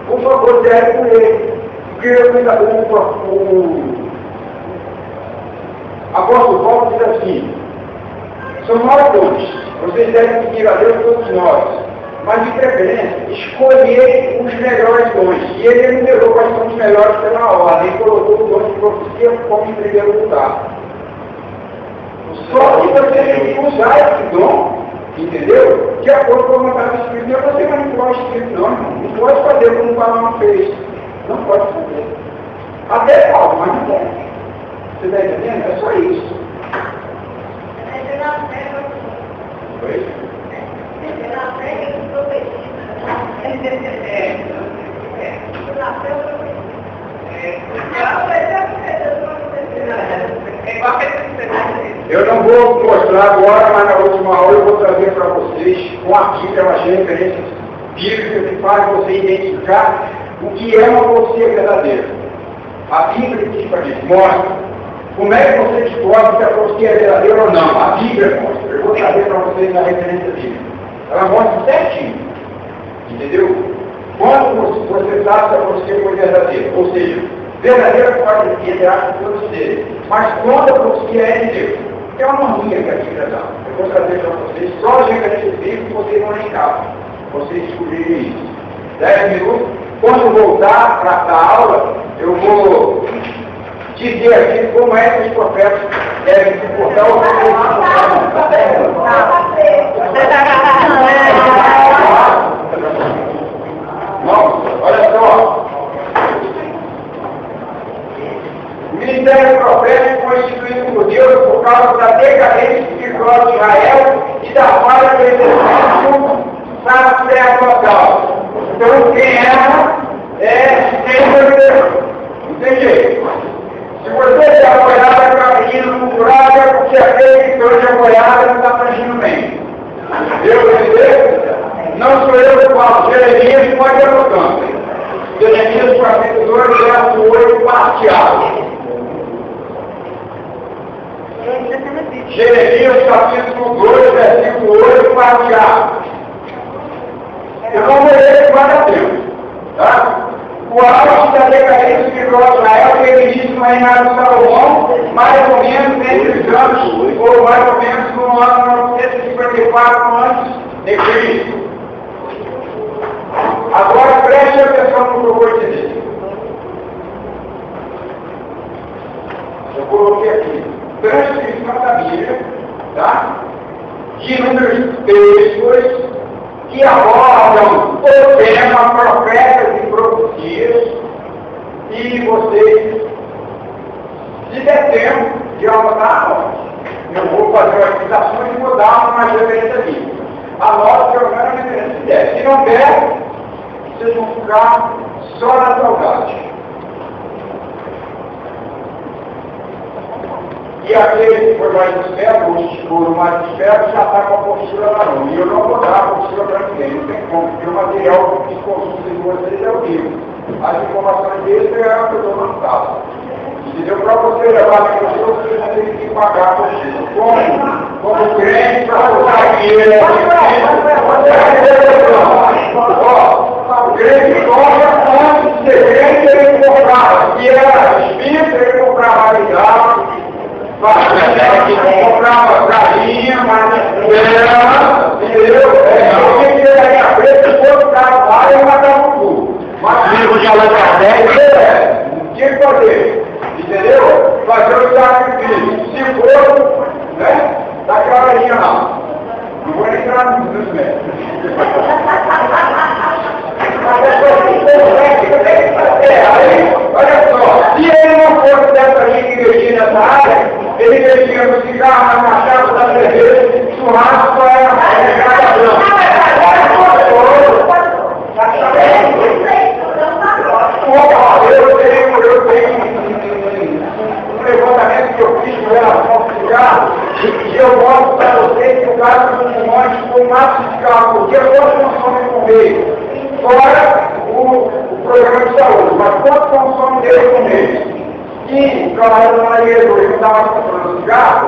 por favor, deve por ele. Porque o apóstolo Paulo diz assim: são 9 dons, vocês devem seguir a Deus todos nós, mas de preferência, escolher os melhores dons. E ele enumerou quais são os melhores pela ordem, e colocou o dom de profecia como em primeiro lugar. Só que você tem que usar esse dom, entendeu? De acordo com a vontade do Espírito. Não é você manipular o Espírito, não, irmão. Não pode fazer como o Paulo fez. Não pode fazer. Até pode, mas não pode. Você está entendendo? É só isso. Oi? Eu não vou mostrar agora, mas na última aula eu vou trazer para vocês uma Bíblia, umas referências bíblicas que fazem você identificar o que é uma profecia verdadeira. A Bíblia diz para gente, mostra como é que você descobre se a profecia é verdadeira ou não. A Bíblia mostra. Eu vou trazer para vocês a referência bíblica. Ela mostra certinho. Entendeu? Quando você sabe se a profecia foi verdadeira. Ou seja, verdadeira pode ser liderada por todos eles. Mas quando a profecia é de Deus, é uma norminha que a Bíblia dá. Eu vou trazer para vocês só as referências bíblicas que vocês vão em casa. Vocês descobrirem isso. 10 minutos. Quando voltar para a aula, eu vou dizer aqui como é que os profetas devem se portar ou olha só. O ministério profético foi instituído por Deus por causa da decadência espiritual de Israel e da falha de exercício sacerdotal. Então, quem erra não tem jeito. Se você é apoiado com a menina cultural, é porque aquele que foi apoiado não está agindo bem. Eu vou dizer, não sou eu que falo, Jeremias pode ir no campo. Jeremias, capítulo 2, verso 8, parteado. Jeremias, capítulo 2, versículo 8, parteado. Eu não vou ler que vale a pena. Tá? O auge da decadência espiritual de Israel foi início no reinado de Salomão, mais ou menos entre os anos, ou mais ou menos no ano 954 antes de Cristo. Agora preste atenção no que eu textos que abordam o tema profetas e profecias, e vocês, se der tempo de anotar, eu vou fazer as citações e vou dar uma referência aqui. Anote pelo menos a referência que der. Se não der, vocês vão ficar só na saudade. E aquele que foi mais esperto, o escuro mais esperto, já está com a postura marrom. E eu não vou dar a postura para ninguém, não tem como, porque o material que consulta de vocês é o livro. As informações deles é o que eu estou mandando. Entendeu? Para você levar a postura, você vai ter que pagar a postura. Como crente, para botar aqui, o crente compra antes de ser crente, ele comprava. E era espírito, ele comprava ligado. Comprava galinha, mas entendeu? Eu tinha que ter aí a preta, se fosse o cara lá, eu matava o cu. Mas livro de Allan Kardec, não tinha que fazer, entendeu? Fazer o sacrifício. Se for, né? Daquela linha lá. Não vou entrar nos médicos. Aí, olha só, se ele não fosse dessa linha que investia nessa área, ele investia no cigarro, na cachaça, na cerveja, churrasco, era eu tenho um levantamento que eu fiz com relação ao cigarro, e eu mostro para vocês que o caso do pulmões foi um maço de cigarro, porque hoje não somos com meio, fora o programa de saúde, mas quanto consome dele por mês? E, trabalhando na Maria do Rio, estava comprando cigarro,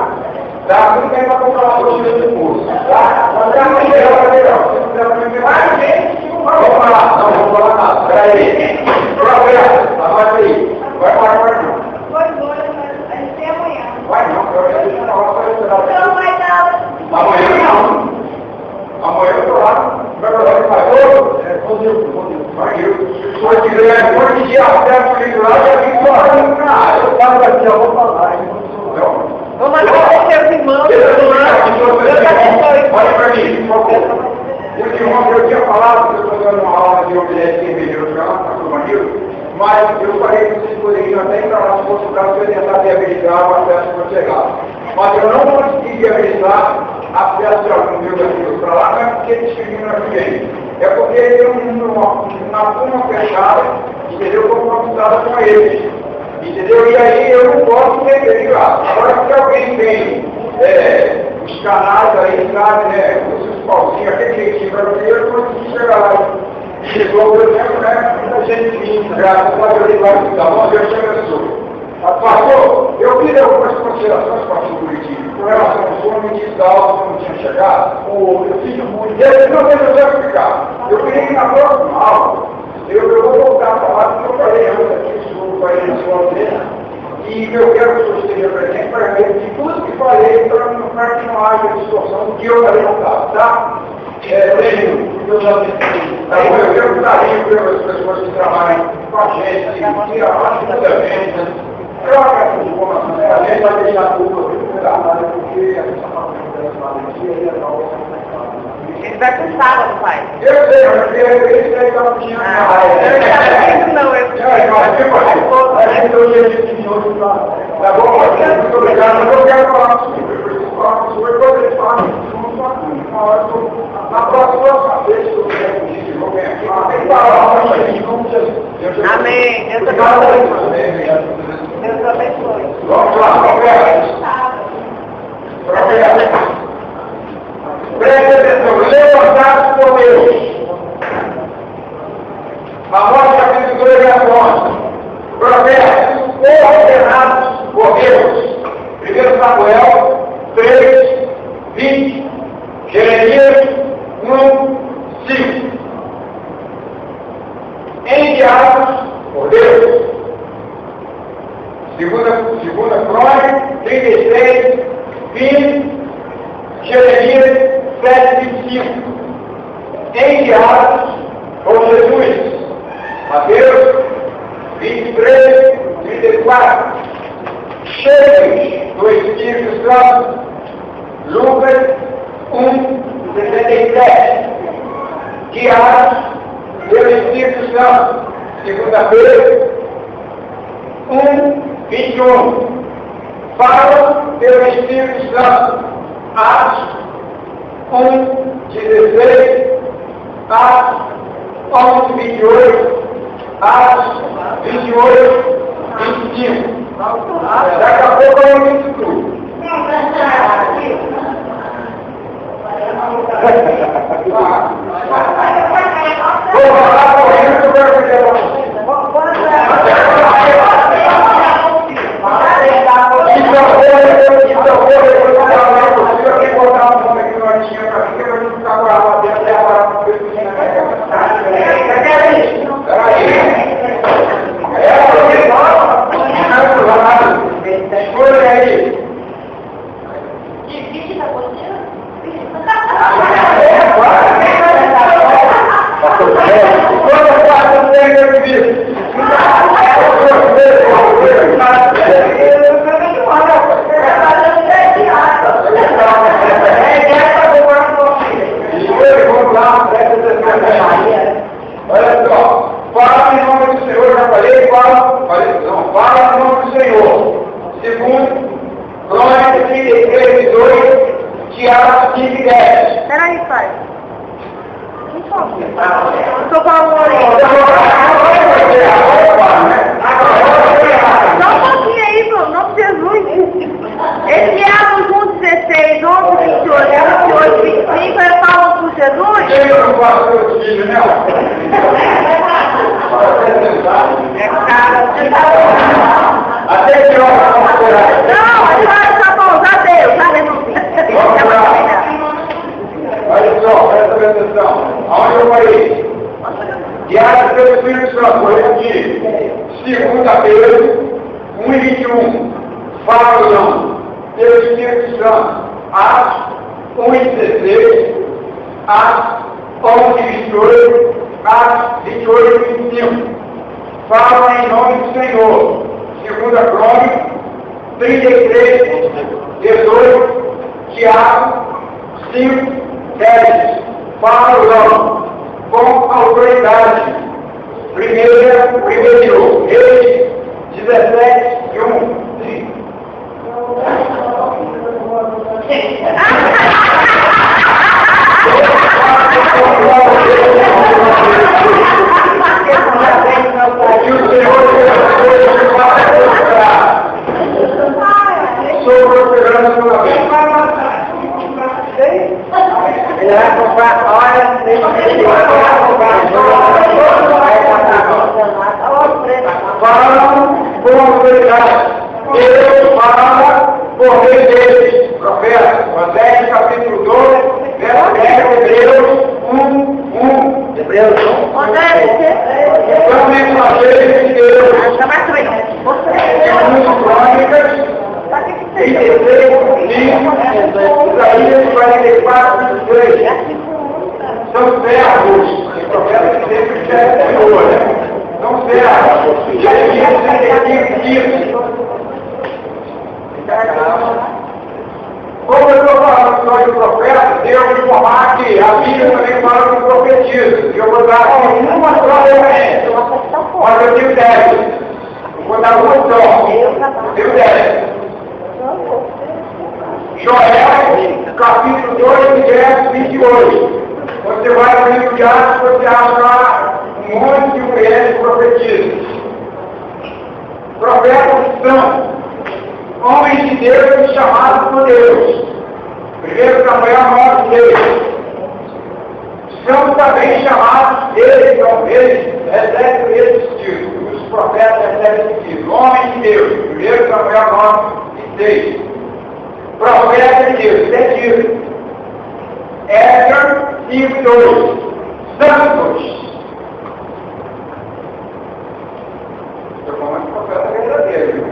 dá muito tempo para comprar uma coxinha de curso, tá? Mas a mulher vai melhor, se quiser aprender mais gente, vamos lá, não vamos falar nada, peraí. Roberto, anota aí, vai para o quarto. Vou embora, mas a gente tem amanhã. Vai não, eu deixo uma hora para esperar. Então vai dar. Amanhã não. Amanhã eu estou lá. Vai para lá que vai todo? Vai eu. Se for quiser, for que dia acesso o livro lá, já vim falando na área. Eu falo daqui, eu vou falar. Vamos agradecer seus irmãos. Olha para mim, por favor. Os irmãos, eu tinha falado que eu estou dando uma aula de obediência em Ribeirão do Canal, para o Manilo, mas eu falei que vocês poderiam até entrar lá se fosse o caso para tentar viabilizar o acesso para chegar. Mas eu não consegui viabilizar acesso de algum meu amigos para lá, não é porque discrimina ninguém. É porque tem uma turma fechada, entendeu? Como consultada com eles. Entendeu? E aí eu não posso referir lá. Agora, se alguém tem os canais aí, sabe, né? Os pauzinhos, aquele jeitinho para você, eu consegui chegar lá. Chegou, por exemplo, né? Muita gente vinha, graças a Deus, da mão, Deus te abençoe. Pastor, eu fiz algumas considerações para o Curitiba, com relação ao som, me disse da aula que não tinha chegado, eu fiz muito, e ele não deixou eu explicar. Eu queria que na próxima aula, eu vou voltar a falar do que eu falei antes aqui sobre a escola dele, e eu quero que o senhor esteja presente para ver de tudo que falei, para que não haja distorção do que eu falei no caso, tá? Eu quero que carinho pelas pessoas que trabalham com a gente, que acho que também, troca essa informação, a gente vai deixar tudo porque essa parte Ele vai pro sábado, pai. eu sei, mas ele está no tinha Não, tá bom, muito obrigado, eu não quero falar com o senhor, depois ele fala, na próxima vez que eu vier contigo, eu vou vir aqui, tem que falar, amém. Deus abençoe. Deus abençoe. Vamos lá, Roberto. Preste atenção, levantados por Deus. Amós capítulo 2, verso 11. Profetas ordenados por Deus. 1 Samuel 3, 20. Jeremias 1, 5. Enviados por Deus. Segunda Crônica 36, 20. Jeremias 7, 25. Enviados por Jesus. Mateus 23, 34. Cheios do Espírito Santo. Lucas 1, 67. Guiados pelo Espírito Santo. Segunda-feira, 1:21. Falam pelo Espírito Santo. Atos 1:16. Atos 11:28. Atos 28:25. Daqui a pouco eu vou isso tudo. Vou falar correndo, eu quero ver você. Olha só, fala em nome do Senhor, já falei, fala em nome do Senhor. Segundo, Crônicas 33:18, Tiago 5:10. Peraí, pai. Estou falando Só um pouquinho aí, pô, em nome de Jesus. Esse Atos 1:16, 11:28, 28:25, ele fala por Jesus? Quem não faz seus filhos, né? Até que hora vamos esperar? Não, ele vai só pousar Deus, aleluia. Olha só, presta atenção. Aonde eu parei? Guiado pelo Espírito Santo, vou repetir. Segunda-feira, 1:21. Falam pelo Espírito Santo. Atos 1:16. Atos 11:28. Atos 28:25. Fala em nome do Senhor. Segunda Crônica 33:18. Tiago 5:10. Falam com autoridade. Primeiro, Reis 17:1. E o Senhor sou prosperando toda vez. Ele vai comprar, olha, Falam com autoridade. Deus fala por meio deles. Profeta, Oséias capítulo 12, verso 10, Hebreus 1:1. Hebreus 1. São mensageiros de Deus. Segundo Crônicas 33:5, Isaías 44:3. São servos. Os profetas sempre servem o Senhor, né? São servos. Jeremias 35:15. Como eu estou falando só de profeta, Deus me informar que a Bíblia também fala do profetismo. Eu vou dar uma só referência. Mas eu tenho 10. Eu vou dar uma só. Eu tenho 10. Joel, capítulo 2, verso 28. Você vai no livro de Atos, você acha lá um monte de mulheres profetismo. Profetas são homens de Deus chamados por Deus. 1 Samuel 9:6. São também chamados, eles recebem esses títulos. Os profetas recebem esse título. Homens de Deus. 1 Samuel 9:6. Profeta de Deus, isso é título. Ézra 5:2. Santos. Estou falando de profeta verdadeiro.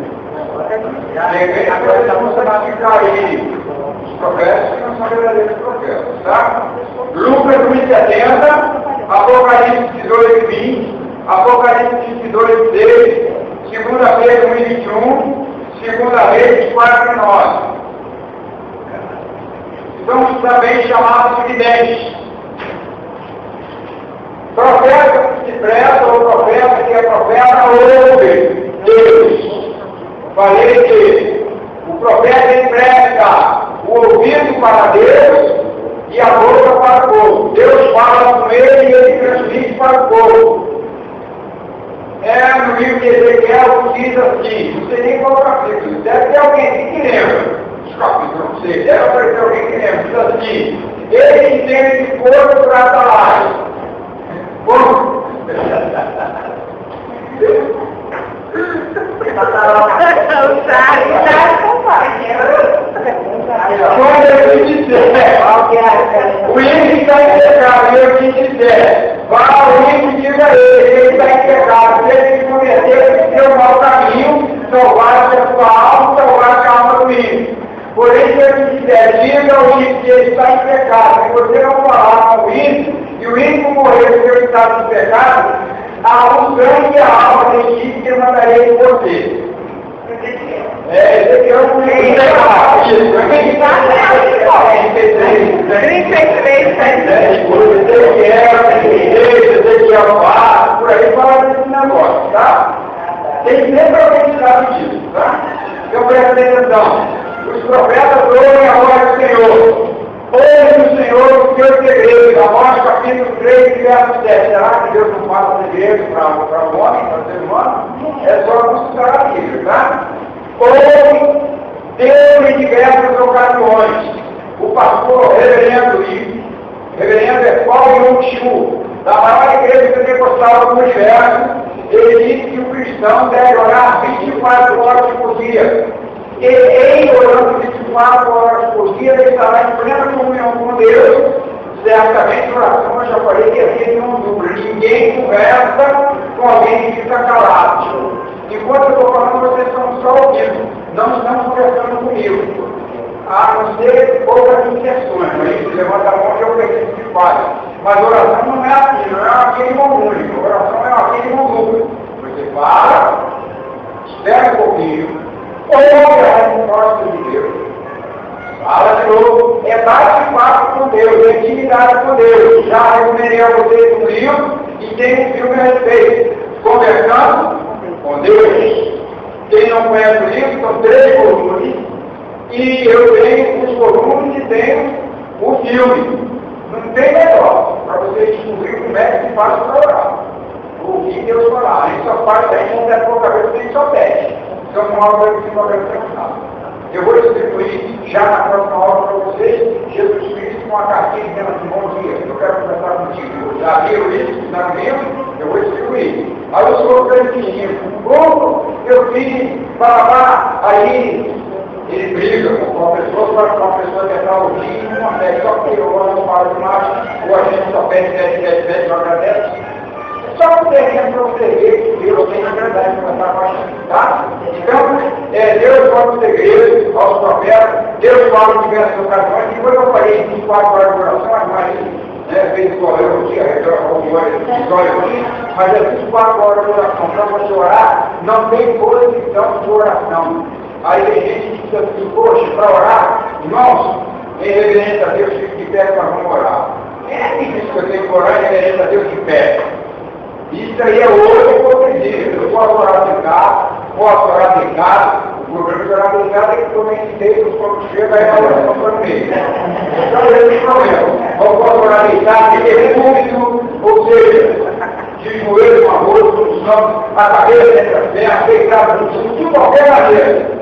Agora estamos a ficar aí os profetas que não são verdadeiros profetas, tá? Lucas 1:70, Apocalipse 22:20, Apocalipse 22:6, segunda-feira 1:21, segunda Reis 4:9. são também chamados videntes. Profeta que se presta ou profeta que é profeta ouve Deus. Falei que o profeta empresta o ouvido para Deus e a boca para o povo. Deus fala com ele e ele transmite para o povo. No livro de Ezequiel diz assim, não sei nem qual capítulo, deve ter alguém que lembra. Os capítulos, não sei, deve aparecer alguém que lembra. Diz assim, ele entende fogo para Atalai. Bom, quando eu te disser, o ímpio está em pecado, eu te disser, vá ao ímpio e diga a ele está em pecado, se ele se converter no seu mau caminho, salvar a sua alma, salvar a alma do ímpio. Porém, se eu te disser, diga ao ímpio que ele está em pecado, se você não falar com o ímpio, e o ímpio morrer no seu estado de pecado, a unção e a alma de ímpio que eu mandarei por você. Ezequiel não é isso. Ezequiel 4, por aí fala desse negócio, tá? Tem sempre alguém que sabe disso, tá? Então presta atenção. Os profetas ouvem a voz do Senhor. Ouve o Senhor o seu segredo. Amós capítulo 3, verso 7. Será que Deus não fala segredo para o homem, para o ser humano? É só consultar a Bíblia, tá? Ouve Deus em diversas ocasiões. O pastor reverendo é Paulo Yong-Chu, da maior igreja pentecostal do universo, ele disse que o cristão deve orar 24 horas por dia. E em orando 24 horas por dia, ele estará em plena comunhão com Deus. Certamente, oração, eu já falei que aqui não dura. Ninguém conversa com alguém que fica calado. Enquanto eu estou falando, vocês estão só ouvindo, não estão conversando comigo. A não ser poucas inquieções, mas levanta a mão que eu preciso que fale. Mas oração não é assim, não é aquele momento. Oração é aquele momento. Você para, espera um pouquinho, ouve a resposta de Deus. Fala de novo, é bate-papo com Deus, é intimidade com Deus. Já recomendei a vocês um livro e tem um filme a respeito. Conversando com Deus. Quem não conhece o livro, são 3 volumes, e eu tenho os volumes e tenho o filme. Não tem negócio para você descobrir como é que se faz para orar. Ouvir Deus falar. A gente só faz aí, não deve pôr a cabeça, nem só pede. Então, uma hora que você vai terminar. Eu vou distribuir já na próxima hora para vocês, Jesus Cristo com uma cartinha dizendo assim, bom dia, eu quero conversar contigo. Já viram isso na livro? Eu vou distribuir. Aí o senhor está insistindo, como eu fiz para aí ele briga com uma pessoa para uma pessoa tentar ouvir e não consegue, só que eu não falo demais, ou a gente só pede, não agradece. Só um terreno para você ver que Deus tem a verdade de começar com a gente, tá? Então, Deus fala o segredo aos profetas, Deus fala em diversas ocasiões, e quando eu falei em 24 horas de oração, as mais fez correr um dia, mas é 24 horas de oração. Para você orar, não tem posição de oração. Aí tem gente que diz assim, poxa, para orar, irmãos, em reverência a Deus, fique de pé para vamos orar. Quem disse que eu tenho que orar em reverência a Deus de pé? Isso aí é outra hipocrisia. Eu posso orar deitado, posso orar deitado. O problema de orar deitado é que eu nem deito, quando chega aí a oração para o meio. Então esse é o problema. Eu posso orar deitado, porque é público, ou seja, de joelho, com a rosto, a cabeça entre as pernas, deitado no chão, de qualquer maneira.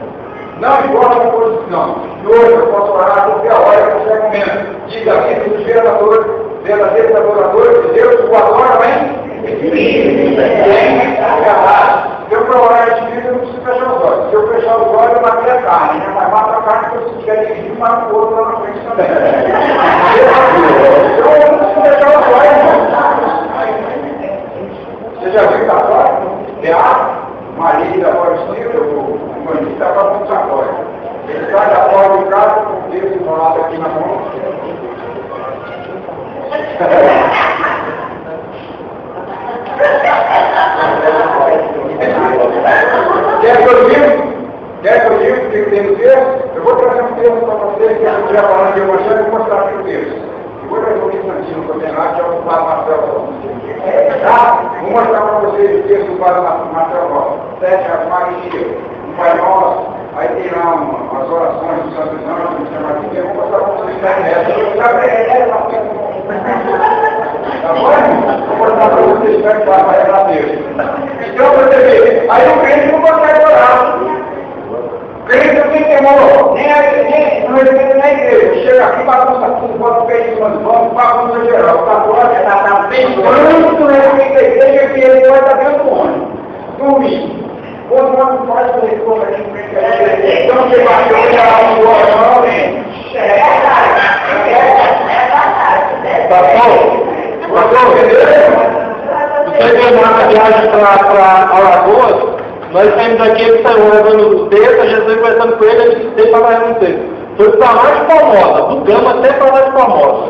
Não importa a posição. E hoje eu posso orar a qualquer hora que você comenta. Diga aqui que os verdadeiros adoradores de Deus, o adoram, hein? Se eu para orar de vida, eu não preciso fechar os olhos. Se eu fechar os olhos, eu matei a carne. Mas mata a carne que eu se quiser dirigir, mata o outro lá na frente também. Então eu não preciso fechar os olhos, não. Você já viu que agora? É a Maria da Voz o bandido estava com o sacola. Ele sai da porta do carro, com o dedo enrolado aqui na mão. Quer que eu diga? Quer que eu diga o que tem no texto? Eu vou trazer um texto para você vocês que eu estiver falando de evangelho, eu vou mostrar aqui o texto. Depois eu vou instantino também lá, que é o Padre Marcelo. Tá? Vou mostrar para vocês o texto do Padre Marcelo. 7 Ave Maria, o Pai Nosso, aí tem lá as orações do Santo Anjo, do São Martinho, eu vou mostrar para vocês na internet. Tá bom? Vou mostrar para vocês como é que vai rezar Deus. Então, você vê, aí o crente não consegue orar. O crente não tem temor, nem não respeita na igreja. Chega aqui, bagunça tudo, bota o pé em cima do banco, bagunça geral. Tá fora, tá pensando, respeita a igreja, que ele vai estar dentro do ônibus. Dormir. Quando não pode fazer coisa aqui em frente à igreja, então você vai olhar um do não, hein? Tá bom? Você terminar a viagem para Alagoas, nós saímos daqui, ele saiu levando o texto, a Jesus conversando com ele, ele disse para mais um texto. Foi para lá de Formosa, do Gama até para lá de Formosa.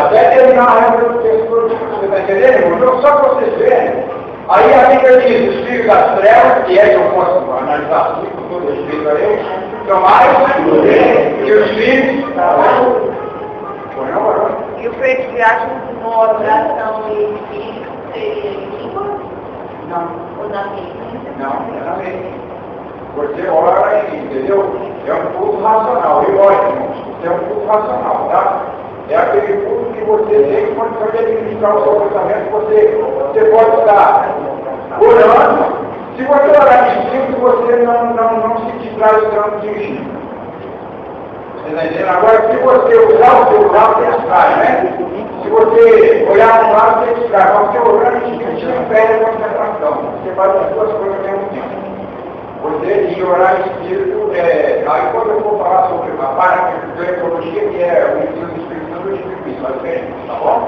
Até terminar a regra do texto, você está entendendo? Então, só para vocês verem, aí a Bíblia diz, os filhos das trevas, que é que eu posso analisar assim, com todo respeito a eles, são mais que os filhos da luz. E o crente que acha uma oração e língua? Não. Ou na mente? Não, é na mente. Você ora e, entendeu? É um culto racional. E olha, irmãos, é um culto racional, tá? É aquele culto que você tem quando você administrar o seu pensamento, você pode estar orando. Se você orar de espírito, você não se distrai o tanto de espírito. Agora, se você usar o celular, você distrai, né? Se você olhar para o lado, você distrai. Mas você orando de espírito, não perde a concentração. Você faz as duas coisas ao mesmo tempo. Você de orar de espírito, aí quando eu vou falar sobre a parapsicologia, que é o ensino do Espírito Santo, eu explico isso, mas bem, tá bom?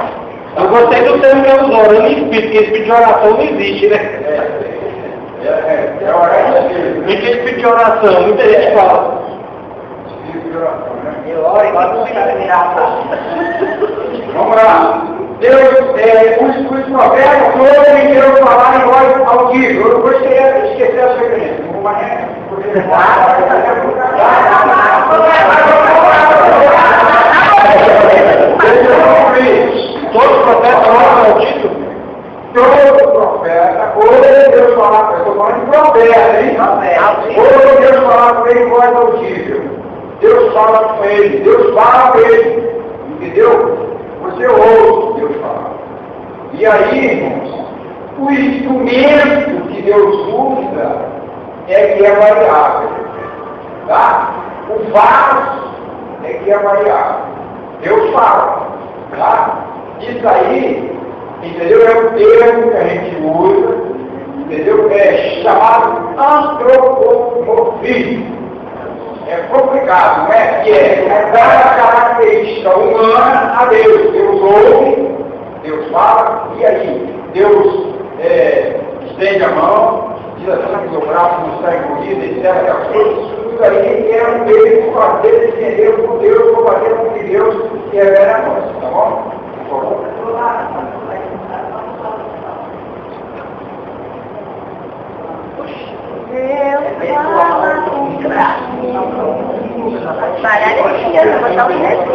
Eu gostei do termo que eu uso, orando em espírito, porque espírito de oração não existe, né? É orar de espírito. O que é espírito de oração? Muita gente fala. Espírito de oração, né? Eu oro e gosto de virar. Vamos lá. Deus, os profetas todos me queriam falar em voz audível. Eu não vou esquecer a sua igreja. Não vou mais. Todos os profetas falam audível? Todo profeta, ou Deus falar com ele, estou falando de profeta, hein? Ou Deus falar com ele em voz audível. Deus fala com ele, Deus fala com ele. Entendeu? Você ouve Deus falar. E aí, irmãos, o instrumento que Deus usa é que é variável. Tá? O vaso é que é variável. Deus fala. Tá? Isso aí, entendeu? É um termo que a gente usa, entendeu? É chamado antropomorfismo. É complicado, não é? Que é dar a característica humana a Deus. Deus ouve, Deus fala, e aí? Deus estende a mão, diz assim que o braço não está encolhido, etc. Aquelas coisas, tudo aí é um meio de fazer entender com Deus, ou fazer com que Deus que é a nós, tá bom? Por favor. Deus fala com parar de criança, botar o resto.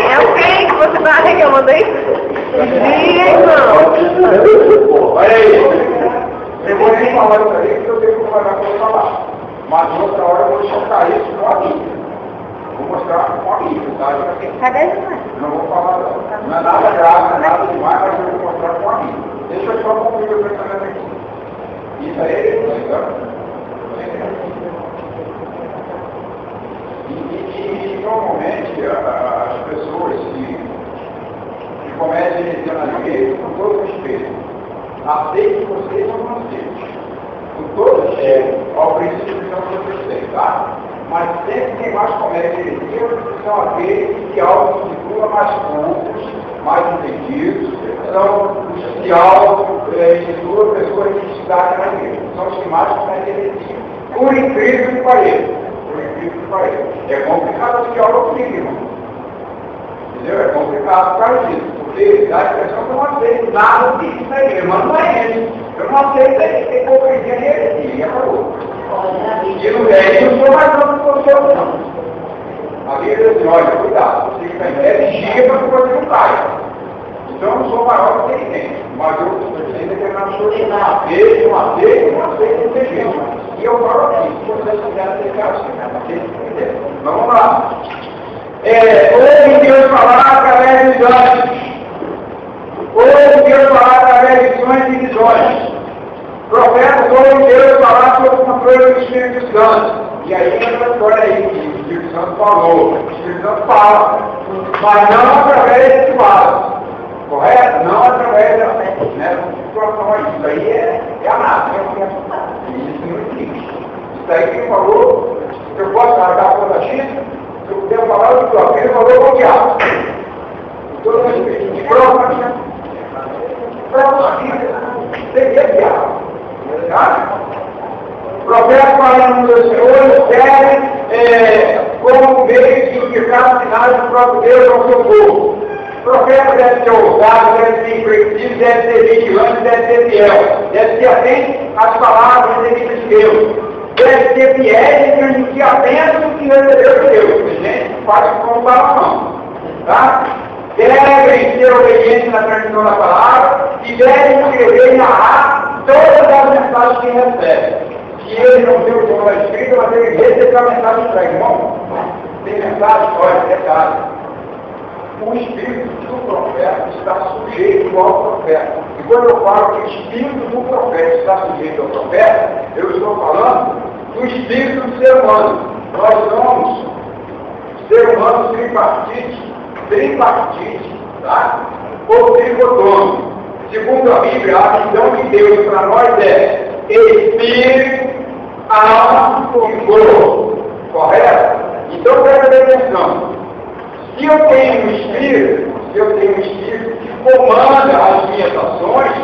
É o quê que você está reclamando aí? Olha aí. Eu vou nem falar isso aí, porque eu tenho que falar para falar. Mas outra hora eu vou chocar isso com a Bíblia. Vou mostrar com a Bíblia, tá? Cadê isso? Não vou falar não. Não é nada grave, não é nada demais, mas eu vou mostrar com a Bíblia. Deixa eu só concluir o pensamento aqui. Isso aí, e normalmente as pessoas que cometem heresia na igreja, com todo respeito, aceite vocês ou não aceitem. Com todo respeito ao princípio que vocês têm, tá? Mas sempre quem mais comete heresia são aqueles que auto-intitulam mais cultos, mais entendidos, são os que auto-intitulam pessoas que destacam na igreja. São os que mais cometem heresia. Por incrível que pareça. É complicado de aula comigo, irmão. Entendeu? É complicado por causa disso. Porque dá a impressão que eu não aceito nada disso na igreja, mas não é isso. Eu não aceito ter hipocrisia e heresia, e acabou. E não é isso, eu sou mais não que eu sou, não. A Bíblia diz assim, olha, cuidado, você que está em pé, vigia para que você não caia. Então eu não sou maior do que ninguém, mas eu tenho determinado coisas que uma vez, não tem jeito. E eu falo aqui, se vocês quiserem aceitar, assim, vamos lá. Ouve Deus falar através dos anjos. Ouve Deus falar através de visões e visões. Profetas ouve Deus falar sobre o controle do Espírito Santo. E aí entra a história aí, que o Espírito Santo falou. O Espírito Santo fala, mas não através desse vaso. Correto? Não através da fé. Né? Isso aí é a nada. Isso não existe. Isso aí quem falou, se eu posso largar a conta X, se eu puder falar do próprio, ele falou o diabo. Todo respeito. E prova, seria diabo. Tá? O profeta falando do Senhor, serve como meio de indicar sinais do próprio Deus ao seu povo. O profeta deve ser ousado, deve ser inflexível, deve ser vigilante, deve ser fiel, deve ser atento às palavras devidas de Deus, deve ser fiel e transmitir apenas o que recebeu de Deus. A gente faz comparação, tá? Devem ser obedientes na transmissão da palavra e devem escrever e narrar todas as mensagens que recebem. Se ele não tem o som da escrita, mas ele recebeu a mensagem para irmão. Tem mensagem, olha, detalhe. O espírito do profeta está sujeito ao profeta. E quando eu falo que o espírito do profeta está sujeito ao profeta, eu estou falando do espírito do ser humano. Nós somos ser humanos tripartite, tá? Ou tricotômico. Segundo a Bíblia, a visão de Deus para nós é espírito, alma e corpo. Correto? Então presta atenção. Se eu tenho um espírito que comanda as minhas ações,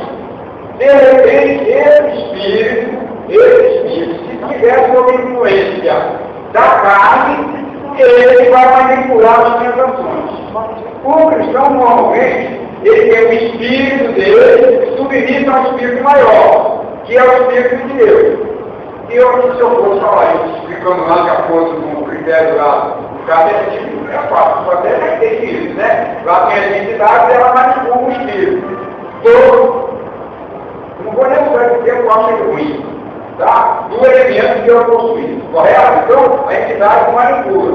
de repente esse espírito, se tiver sob influência da carne, ele vai manipular as minhas ações. O cristão normalmente, ele tem o espírito dele submissa ao espírito maior, que é o espírito de Deus. E se eu for falar isso, explicando lá de acordo com o critério lá, é fácil, só deve ter isso, né? Lá tem a identidade, ela manipula o espírito. Então, não vou nem usar esse termo, eu acho ruim, tá? Do elemento que eu possuí, correto? Então, a entidade manipula.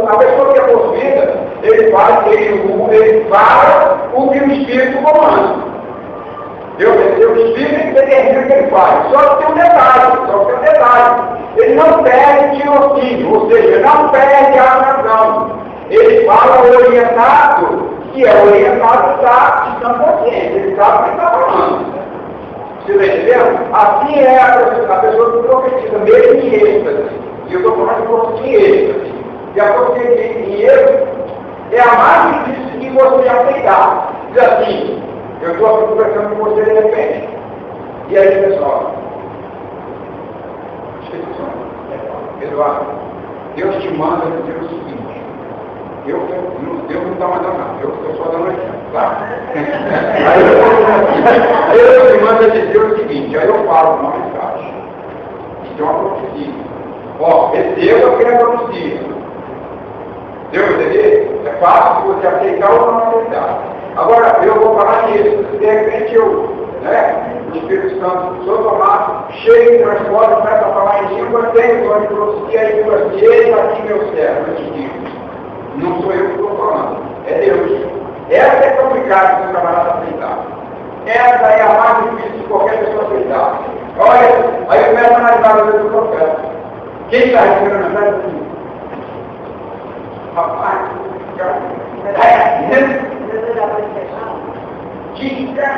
A pessoa que é possuída, ele faz o que o espírito comanda. O espírito determina o que ele faz. Só que tem um detalhe. Ele não perde o tirocínio, ou seja, não perde a razão. Ele fala orientado, que é orientado da visão consciente. Ele sabe o que está falando. Você está entendendo? Assim é a pessoa que profetiza, mesmo em êxtase. E eu estou falando de profecia em êxtase. E a profecia em êxtase é a mais difícil de você aceitar. Diz assim, eu estou conversando com você de repente. E aí, pessoal? Eduardo, Deus te manda dizer o seguinte. Deus não está mandando nada, eu estou só dando aqui, tá? Aí Deus me manda dizer o seguinte, aí eu falo uma mensagem. Então, uma profecia. Ó, receba o que é profecia. Deu para entender? É fácil você aceitar ou não aceitar. Agora, eu vou falar nisso. De repente, o Espírito Santo, se eu tomar cheio de transporte, começa a falar em língua, tenho dor de profecia e digo assim, eis aqui meu servo, eu te digo. Não sou eu que estou falando, é Deus. Essa é complicada para o camarada aceitar. Essa é a mais difícil de qualquer pessoa aceitar. Olha, aí começa a analisar a vida do profeta. Quem está recebendo a mensagem assim? Rapaz,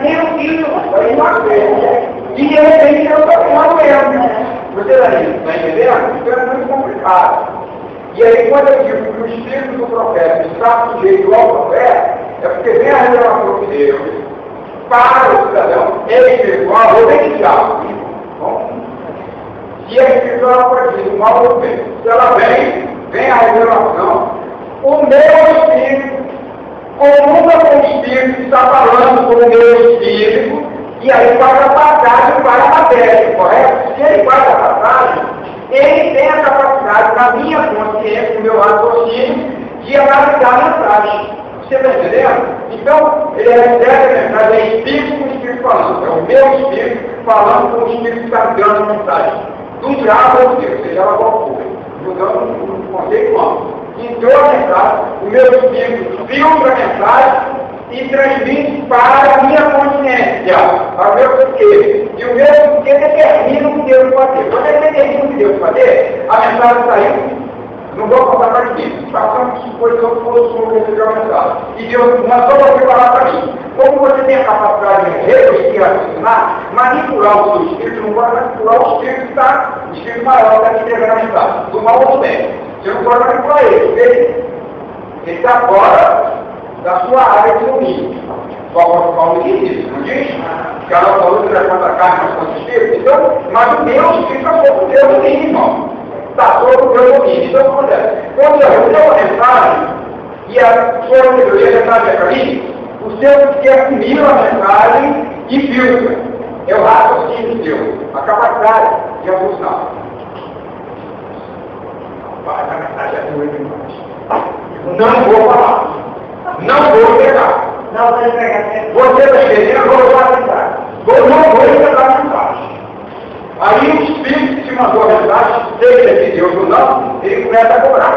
meu filho, foi uma coisa. E de repente eu estou falando mesmo. Você está entendendo? Então é muito complicado. E aí quando eu digo que o espírito do profeta está sujeito ao profeta, é porque vem a revelação de Deus para o cidadão, ele espiritual ou beneficial. Bom, se a espiritual for dizer o mal ou bem, se ela vem a revelação, o meu espírito Comunga com o Espírito que está falando com o meu Espírito, e aí faz a passagem para a matéria, correto? Se ele faz a passagem, ele tem a capacidade, na minha consciência, no meu raciocínio, de analisar a mensagem. Você está entendendo? Então, ele recebe a mensagem, é Espírito com o Espírito falando. É o meu Espírito falando com o Espírito que está dando a mensagem. Do diabo ou Deus, seja ela qual for. Jogando um conceito amplo. Entrou a mensagem, o meu Espírito filtra a mensagem e transmite para a minha consciência, para o meu porquê. E o meu porquê determina o que Deus fazer. Quando ele determina o que Deus fazer, a mensagem saiu. Não vou contar para ninguém. Passamos suposição que fosse o Senhor que recebeu a mensagem. E Deus mandou você falar para mim. Como você tem a capacidade de refletir, raciocinar, manipular o seu espírito, não pode manipular o espírito que está, o espírito maior que está te entregando a mensagem. Do mal ou do bem. Você não pode manipular ele. Ele está fora da sua área de domínio. Só o Paulo diz isso, não diz? Que a nossa luta não é contra a carne, mas contra o espírito. Então, mas o meu espírito é sobre o Deus domínio, irmão. Está sobre o meu domínio. Então, o que acontece? Quando eu recebo a mensagem, e a sua sabedoria a mensagem é para mim, o seu que assimila a mensagem e filtra. É o raciocínio seu, a capacidade de abusar. Rapaz, a mensagem é doida demais. Não vou falar. Não vou entregar. Não vou entregar. Você está escrevendo, eu vou usar a mensagem. Eu não vou entregar a mensagem. Aí o Espírito que te mandou a mensagem, seja de Deus ou não, ele começa a cobrar.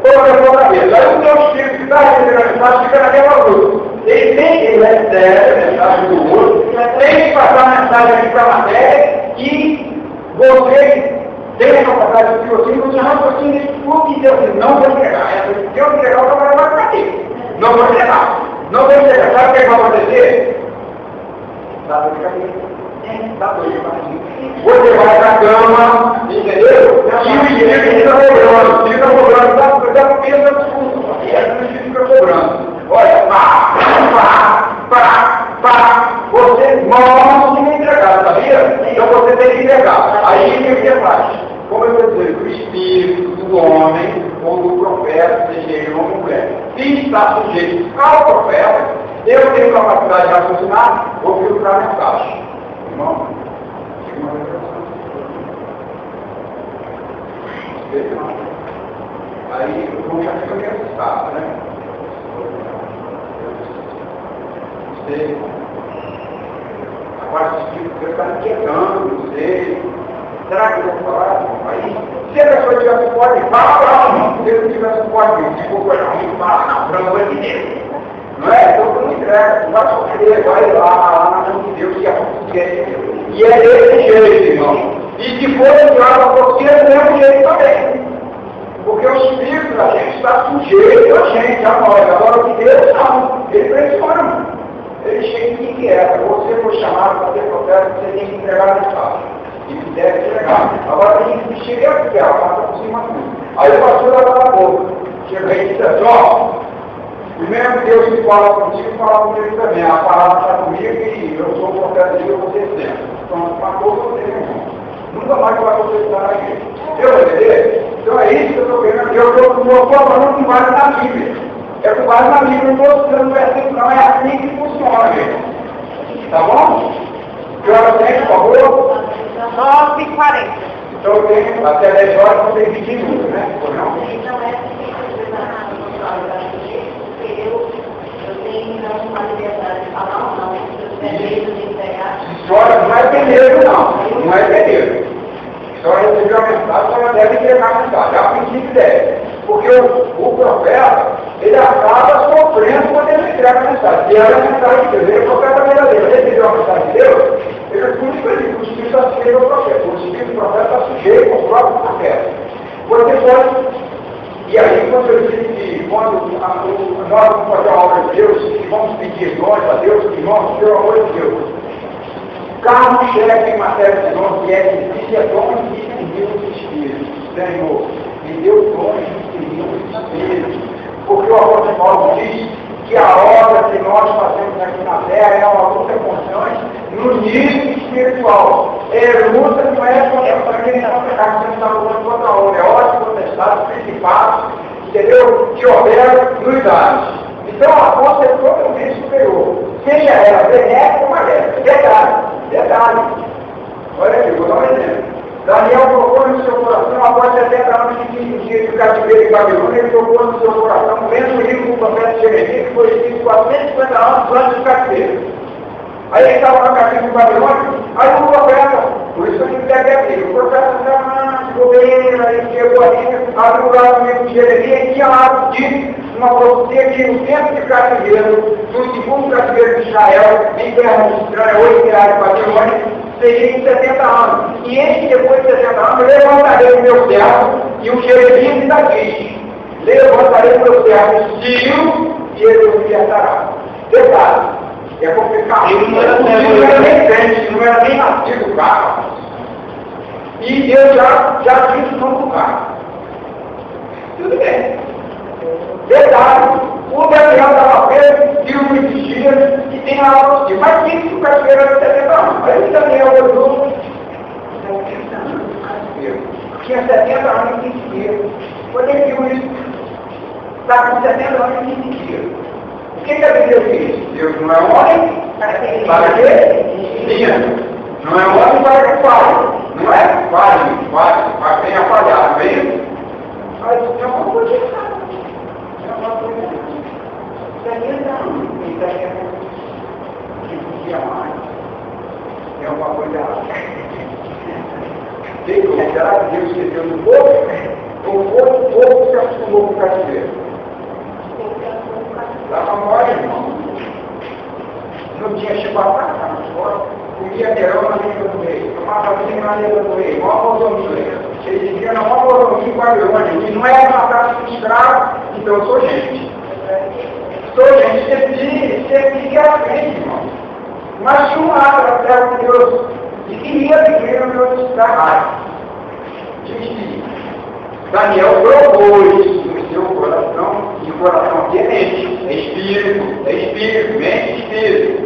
Na sua cabeça. Aí o teu Espírito que está recebendo a mensagem fica naquela luta. Ele recebe a mensagem do outro, tem que passar a mensagem aqui para a matéria e você tem a capacidade de você raciocina tudo que Deus diz, não vou entregar. Se Deus entregar, o trabalho vai ficar aqui. Não vou entregar. Não vou entregar. Sabe o que vai acontecer? Você vai para a cama, entendeu? E o Espírito fica cobrando, já pensa tudo, e o Espírito fica cobrando. Olha, você não se entregar, sabia? Então você tem que entregar. Aí o que você faz? Como eu vou dizer, o Espírito do homem ou do profeta, seja ele homem ou mulher, se está sujeito ao profeta, eu tenho capacidade de raciocinar, vou filtrar a mensagem. Irmão? Aí o irmão já fica meio assustado, né? Você, agora o Espírito está me inquietando, não sei. Será que eu vou falar? Aí, se a pessoa tiver suporte, fala, não. Se ele não tiver suporte, não. Se for coisa ruim, fala, não, branco é de Deus. Não é? Então não entrega, vai sofrer, vai lá na mão de Deus que acontece. E é desse jeito, irmão. E se for entrar na você, é do mesmo jeito também. Porque o Espírito da gente está sujeito a gente, a nós. Agora o que Deus não. Ele pressiona. Ele chega e inquieta. Você foi chamado para ter profeta, você tem que entregar a mensagem. E deve entregar. Agora tem que chegar aqui, passa por cima tudo. Aí o pastor vai para a boca. Chega aí e diz assim, ó. O mesmo Deus que fala contigo, fala comigo também. A palavra está comigo e eu sou o profeta de Deus, você sempre. Então, uma coisa você não. Nunca mais vai acontecer na igreja. Eu vou entender? Então é isso que eu estou querendo. Eu estou falando com base na Bíblia. É com base na Bíblia, não estou dizendo versículo, não. É assim que funciona, gente. Tá bom? Que hora tem, por favor? 9h40. Então eu tenho até 10 horas, não tem 20 minutos, né? Ou não? Eu tenho uma liberdade de falar ou não. Eu tenho de entregar. História não é peneiro, não. Não é peneiro. História recebeu a mensagem, ela deve entregar a mensagem. A princípio deve. Porque o profeta, ele acaba sofrendo quando ele entrega a mensagem. E ela é a mensagem de Deus. Ele é o profeta verdadeiro. Ele recebeu a mensagem de Deus, ele é tudo feliz. O Espírito está sujeito ao profeta. O Espírito do profeta está sujeito ao próprio profeta. Você pode. E aí, quando eu disse que quando nós vamos fazer a obra de Deus, que vamos pedir dons a Deus, que vamos pelo amor de Deus. Carro-chefe em matéria de dons, que é que é dons e serviços do Espírito. Senhor, me deu dons e serviços do Espírito. Porque o apóstolo Paulo diz que a obra que nós fazemos aqui na terra é uma luta constante no nível espiritual. É luta, não é contra quem está pecado, você está lutando contra a obra. É ótimo, potestade, principados entendeu? Que opera nos dados. Então a força é totalmente superior. Seja ela benéfica ou maléfica. Detalhe. Olha aqui, vou dar um exemplo. Daniel colocou no seu coração, após 70 anos de cativeiro em Babilônia, ele colocou no seu coração, lendo o livro do profeta Jeremias, que foi escrito 450 anos antes do cativeiro. Aí ele estava no cativeiro de Babilônia, aí o profeta, por isso que ele deve abrir, o profeta estava ficou bem, aí chegou ali, abriu lá no livro de Jeremias, e tinha lá dito uma profecia que no tempo de cativeiro, no segundo cativeiro de Israel, em terra estranha, 8 reais de Babilônia, seria em 70 anos. E ele, depois de 70 anos, levantarei o meu servo, e o Jeremias ainda diz, levantarei o meu servo Ciro, e ele o libertará. Detalhe, é complicado. Não era nem crente, não era nem nascido o carro. E Deus já disse o nome do carro. Tudo bem. Detalhe, o Daniel estava preso, viu muitos dias, e tem a aula assim, mas quem que o cativeiro era de 70 anos? Aí o Daniel olhou, 70 anos de cativeiro. Tinha 70 anos de cativeiro. Quando ele viu isso, está com 70 anos de cativeiro. O que a Bíblia diz? Deus não é homem para quê? Sim. Não é homem para que falhe. Não é? Falhe, tenha falhado, bem? Mas é uma coisa errada. É uma coisa errada. Que podia mais. É uma coisa errada. Será que Deus esqueceu do povo? Ou o povo se acostumou com o cativeiro? Dava mole, irmão. Não tinha chibatada na escola. Comia terão na língua do rei. Tomava vinho na língua do rei. Mó mordomia. Eles diziam, não, mó mordomia em Babilônia. E não era matar de escravo. Então eu sou gente. Sou gente. Você fica à frente, irmão. Mas tinha um lado da terra de Deus. E queria viver no meu trabalho. Diz Daniel propôs no seu coração, e o coração aqui é mente, é espírito, mente e espírito.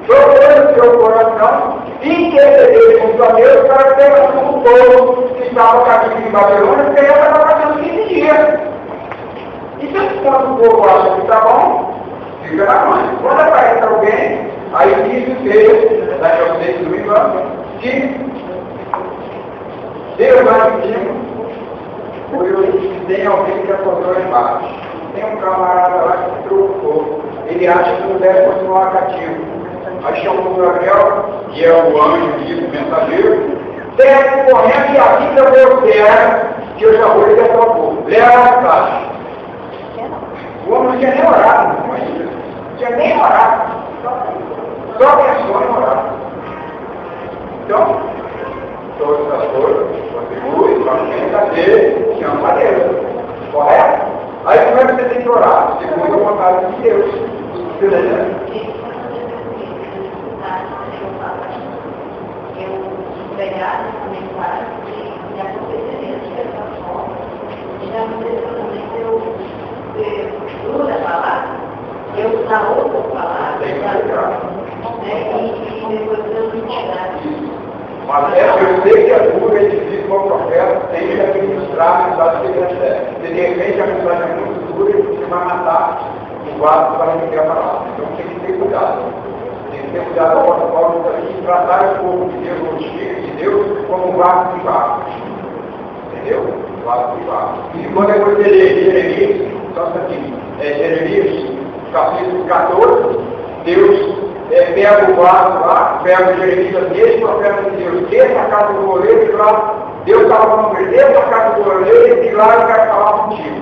Propôs no seu coração, interceder junto a Deus para ter um povo que estava cativo em Babilônia, porque ele estava passando 15 dias. E quando o povo acha que está bom, fica na mãe. Quando aparece alguém, aí diz o texto, Daniel 6, se não me engano, que Deus vai pedir. Tem alguém que acordou embaixo. Tem um camarada lá que se preocupou. Ele acha que não deve continuar cativo. Aí chamou o Gabriel, que é o anjo do mensageiro. Desce correndo e avisa você, que eu já vou libertar o povo. Leva a mensagem. O homem não tinha nem orado, não tinha nem orado. Só pensou em orar. Então, todas as coisas, continue, vamos fazer, chama a Deus. Correto? Aí como é que você tem que orar? Segundo a vontade de Deus. Beleza? Eu pegava essa mensagem e aconteceria de certa forma. E já aconteceu também que eu uso a palavra, eu usar outra palavra, e depois eu não enxergar. Mas eu sei que a dúvida é difícil para o profeta, tem que administrar a mensagem que ele recebe. Se de repente a mensagem é muito dura, você vai matar o vaso para remeter a palavra. Então tem que ter cuidado. Tem que ter cuidado ao protocolo e tratar o povo de Deus, o Espírito de Deus, como um vaso de barro. Entendeu? Vaso de barro. E quando é coisa de Jeremias, só isso aqui, Jeremias, capítulo 14, Deus pega o vaso lá, pega o Jeremias dele, profeta de Deus, desça a casa do goleiro, e lá, Deus estava falando com ele, desça a casa do goleiro, e lá eu quero falar contigo.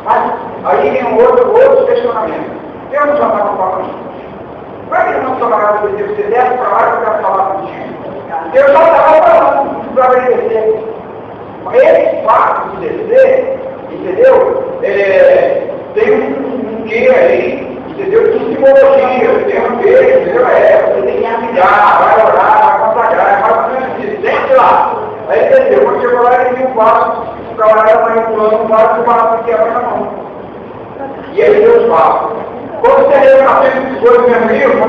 Mas aí vem um outro questionamento. Deus não já estava falando. Como é que ele não estava de Deus? Você desce para lá, eu quero falar contigo. Deus já estava falando para obedecer. Esse fato de descer, entendeu? Tem um quê aí, entendeu? De simbologia, tem um quê, entendeu? Você tem que aviar, vai orar, vai consagrar, vai fazer isso, desce lá. Aí entendeu? Quando chegou lá, ele viu o vaso, o camarada vai empurrando o vaso e o vaso quebra na mão. E aí Deus fala. Quando você lê o capítulo 18 do mesmo livro,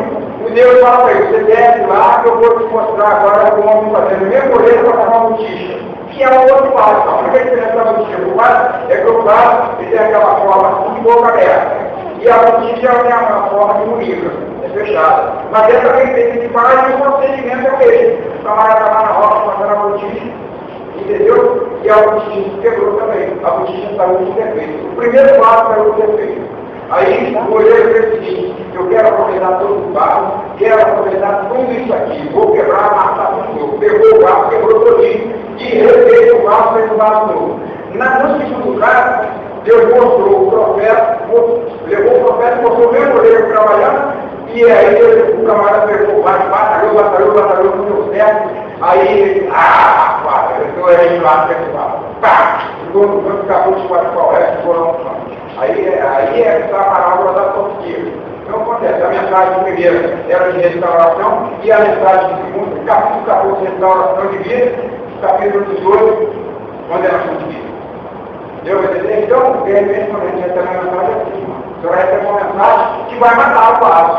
o Deus fala para ele, você desce lá que eu vou te mostrar agora como homem fazendo o mesmo orelho para tomar uma boticha. Que é um outro vaso. A única diferença da boticha do vaso é que eu advogado, ele tem aquela forma de boca aberta. E a notícia tem a forma de um livro, é fechada. Mas essa também tem que parar e o procedimento é o mesmo. O camarada está lá na roça, passando a notícia, entendeu? E a notícia quebrou também. A notícia saiu com defeito. O primeiro passo saiu com defeito. Aí o olheiro fez o seguinte: eu quero aproveitar todo o barro, quero aproveitar tudo isso aqui, vou quebrar, matar tudo novo. Pegou o barro, quebrou todinho e refez o barro, fez o barro novo. No segundo caso, Deus mostrou o profeta, levou o profeta, mostrou o meu olheiro trabalhando, e aí o camarada pegou o barro, batalhou, não deu certo. Aí ele, eu estou aí lá, pá, ficou no banco, acabou de falar qual é, ficou lá no chão. Aí é a parábola da torcida. Então acontece, a mensagem primeira era de restauração, e a mensagem segunda, capítulo 14, restauração de vida, capítulo 18, condenação de vida. Deu para entender? Então, de repente, quando a gente recebe a mensagem assim, você vai receber uma mensagem que vai matar o vaso.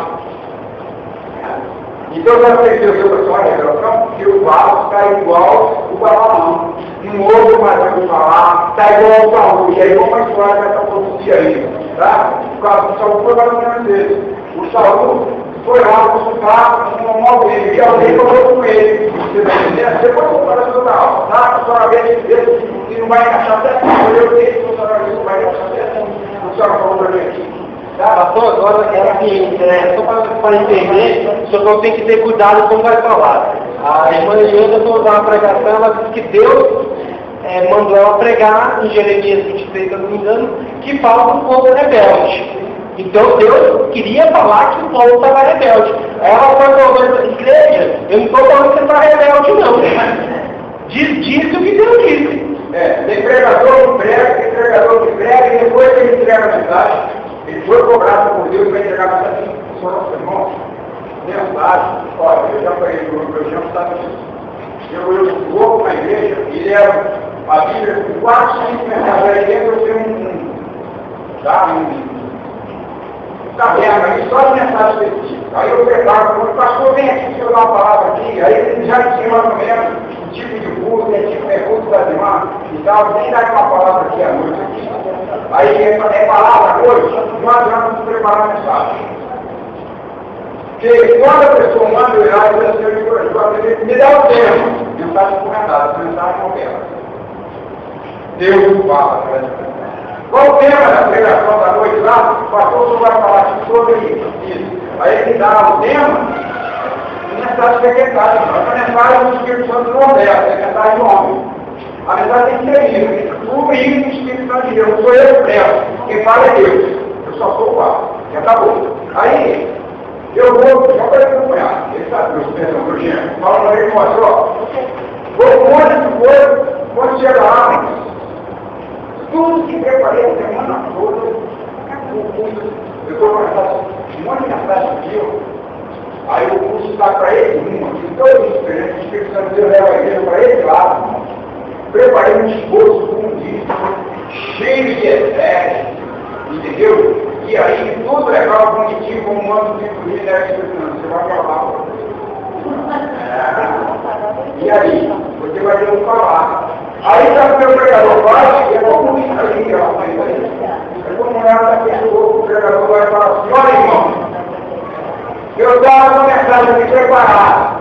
Então, já percebeu, pessoal, a revelação, que o vaso está igual o balão. Um outro mais vai falar, está igual ao Saúl. E aí, vamos a história dessa profecia aí, tá? O caso do Saúl foi basicamente dele. O Saúl foi lá consultar um alguém, e alguém falou com ele. Você está entendendo? Depois eu vou falar sobre a aula, tá? A senhora vê que não vai encaixar até assim. Eu disse que a senhora não vai encaixar até assim. A senhora falou para mim aqui. Pastor, agora é assim, só para entender, o senhor tem que ter cuidado como vai falar. A irmã Ilda foi usar uma pregação, ela disse que Deus mandou ela pregar em Jeremias 23, se não me engano, que fala do povo rebelde. Então Deus queria falar que o povo estava rebelde. Ela foi para a igreja, eu não estou falando que você está rebelde não. Diz o que Deus disse. Tem pregador que prega, e depois que ele entrega a mensagem, ele foi cobrado por Deus para entregar a mensagem. Nossa, irmão, mensagem, olha, eu já falei do meu chão, sabe disso. Eu vou para a igreja e levo a Bíblia com 4, 5 mensagens aí dentro, eu tenho taberna aí, só de mensagem específica. Aí eu preparo, quando o pastor vem aqui, se eu dar uma palavra aqui, aí ele já tinha mais ou menos o tipo de culto, tipo de culto da irmã e tal, tem dar uma palavra aqui à noite aqui. Aí é palavra à noite, não adianta preparar a mensagem. Porque quando a pessoa manda eu ir lá e diz assim, me dá o tema, mensagem comentada, mensagem completa. Deus fala, qual o tema da pregação da noite lá? O pastor vai falar sobre isso. Aí ele dá o tema, mensagem secretária. Essa mensagem do Espírito Santo não é mensagem do homem. A mensagem tem que ser livre. O hino do Espírito Santo de Deus, não sou eu que prego. Quem fala é Deus. Eu só sou o papo. Já acabou. Aí, eu vou, só para ele acompanhar. Ele sabe que eu sou pensando pro Gênero. Fala para ele, mostra, ó. Vou um monte de coisa, quando chega lá, tudo que preparei a semana toda, eu estou com um monte de mensagem aqui, ó. Aí o curso está para ele, todos os diferentes, o Espírito Santo Deus leva a igreja para esse lado. Preparei um esforço com um cheio de exército, entendeu? E aí tudo legal, bonitinho, como um ano de polícia, você vai falar. E aí, você vai ter que falar. Aí já o meu pregador vai, eu vou com isso aí, ó. É como ela pessoa, o pregador vai falar assim, olha irmão, eu estava com a mensagem aqui preparada.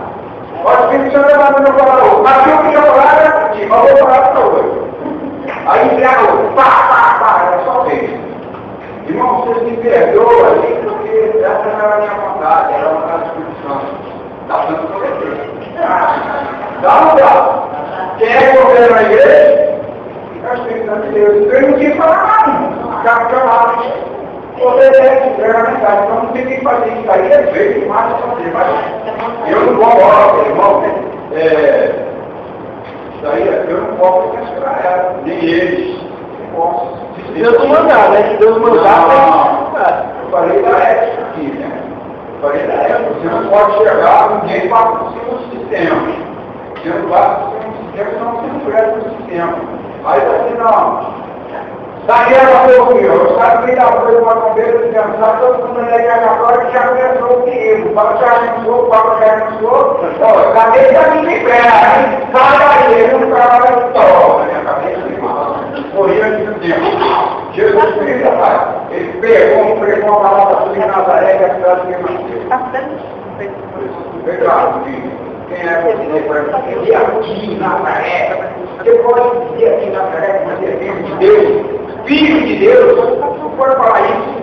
O Espírito Santo vai mandar eu falar, mas eu queria falar era aqui, mas eu vou falar para hoje. Aí entrega outro, pá, era só vez. Irmão, você se perdoa ali, porque essa não era a minha vontade, era a vontade do Espírito Santo. Dá para você. Dá ou não dá? Quem é que governa na igreja? É o Espírito Santo de Deus. Eu não tinha que falar nada, ficava calado. Você deve entregar a mensagem, então não tem que fazer isso aí, é feito demais para fazer, mas eu não vou embora, irmão. Isso aí, eu não posso censurar ela, nem eles. Não posso. Se Deus não mandar, né? Se Deus mandar, eu falei da ética aqui, né? Eu falei da ética. Você não pode chegar, ninguém passa por cima do sistema. Você não passa por cima do sistema, senão você não presta no sistema. Aí você assim, não. Daí ela falou comigo, sabe quem dá coisa para comer, dizendo, sabe todo mundo aí que agora que já começou comigo. O Paulo já anunciou, o Paulo já anunciou. Ó, cadê da minha impera, hein? Sai daí, não trabalha de toma, né? Cadê de mal? Corria de tempo. Jesus Cristo, rapaz, ele pregou uma palavra sua em Nazaré, que é a cidade que nasceu. Verdade, filho. Quem é você para dizer aqui em Nazaré? Você pode dizer aqui em Nazaré que você é filho de Deus? Filho de Deus? Não pode falar isso.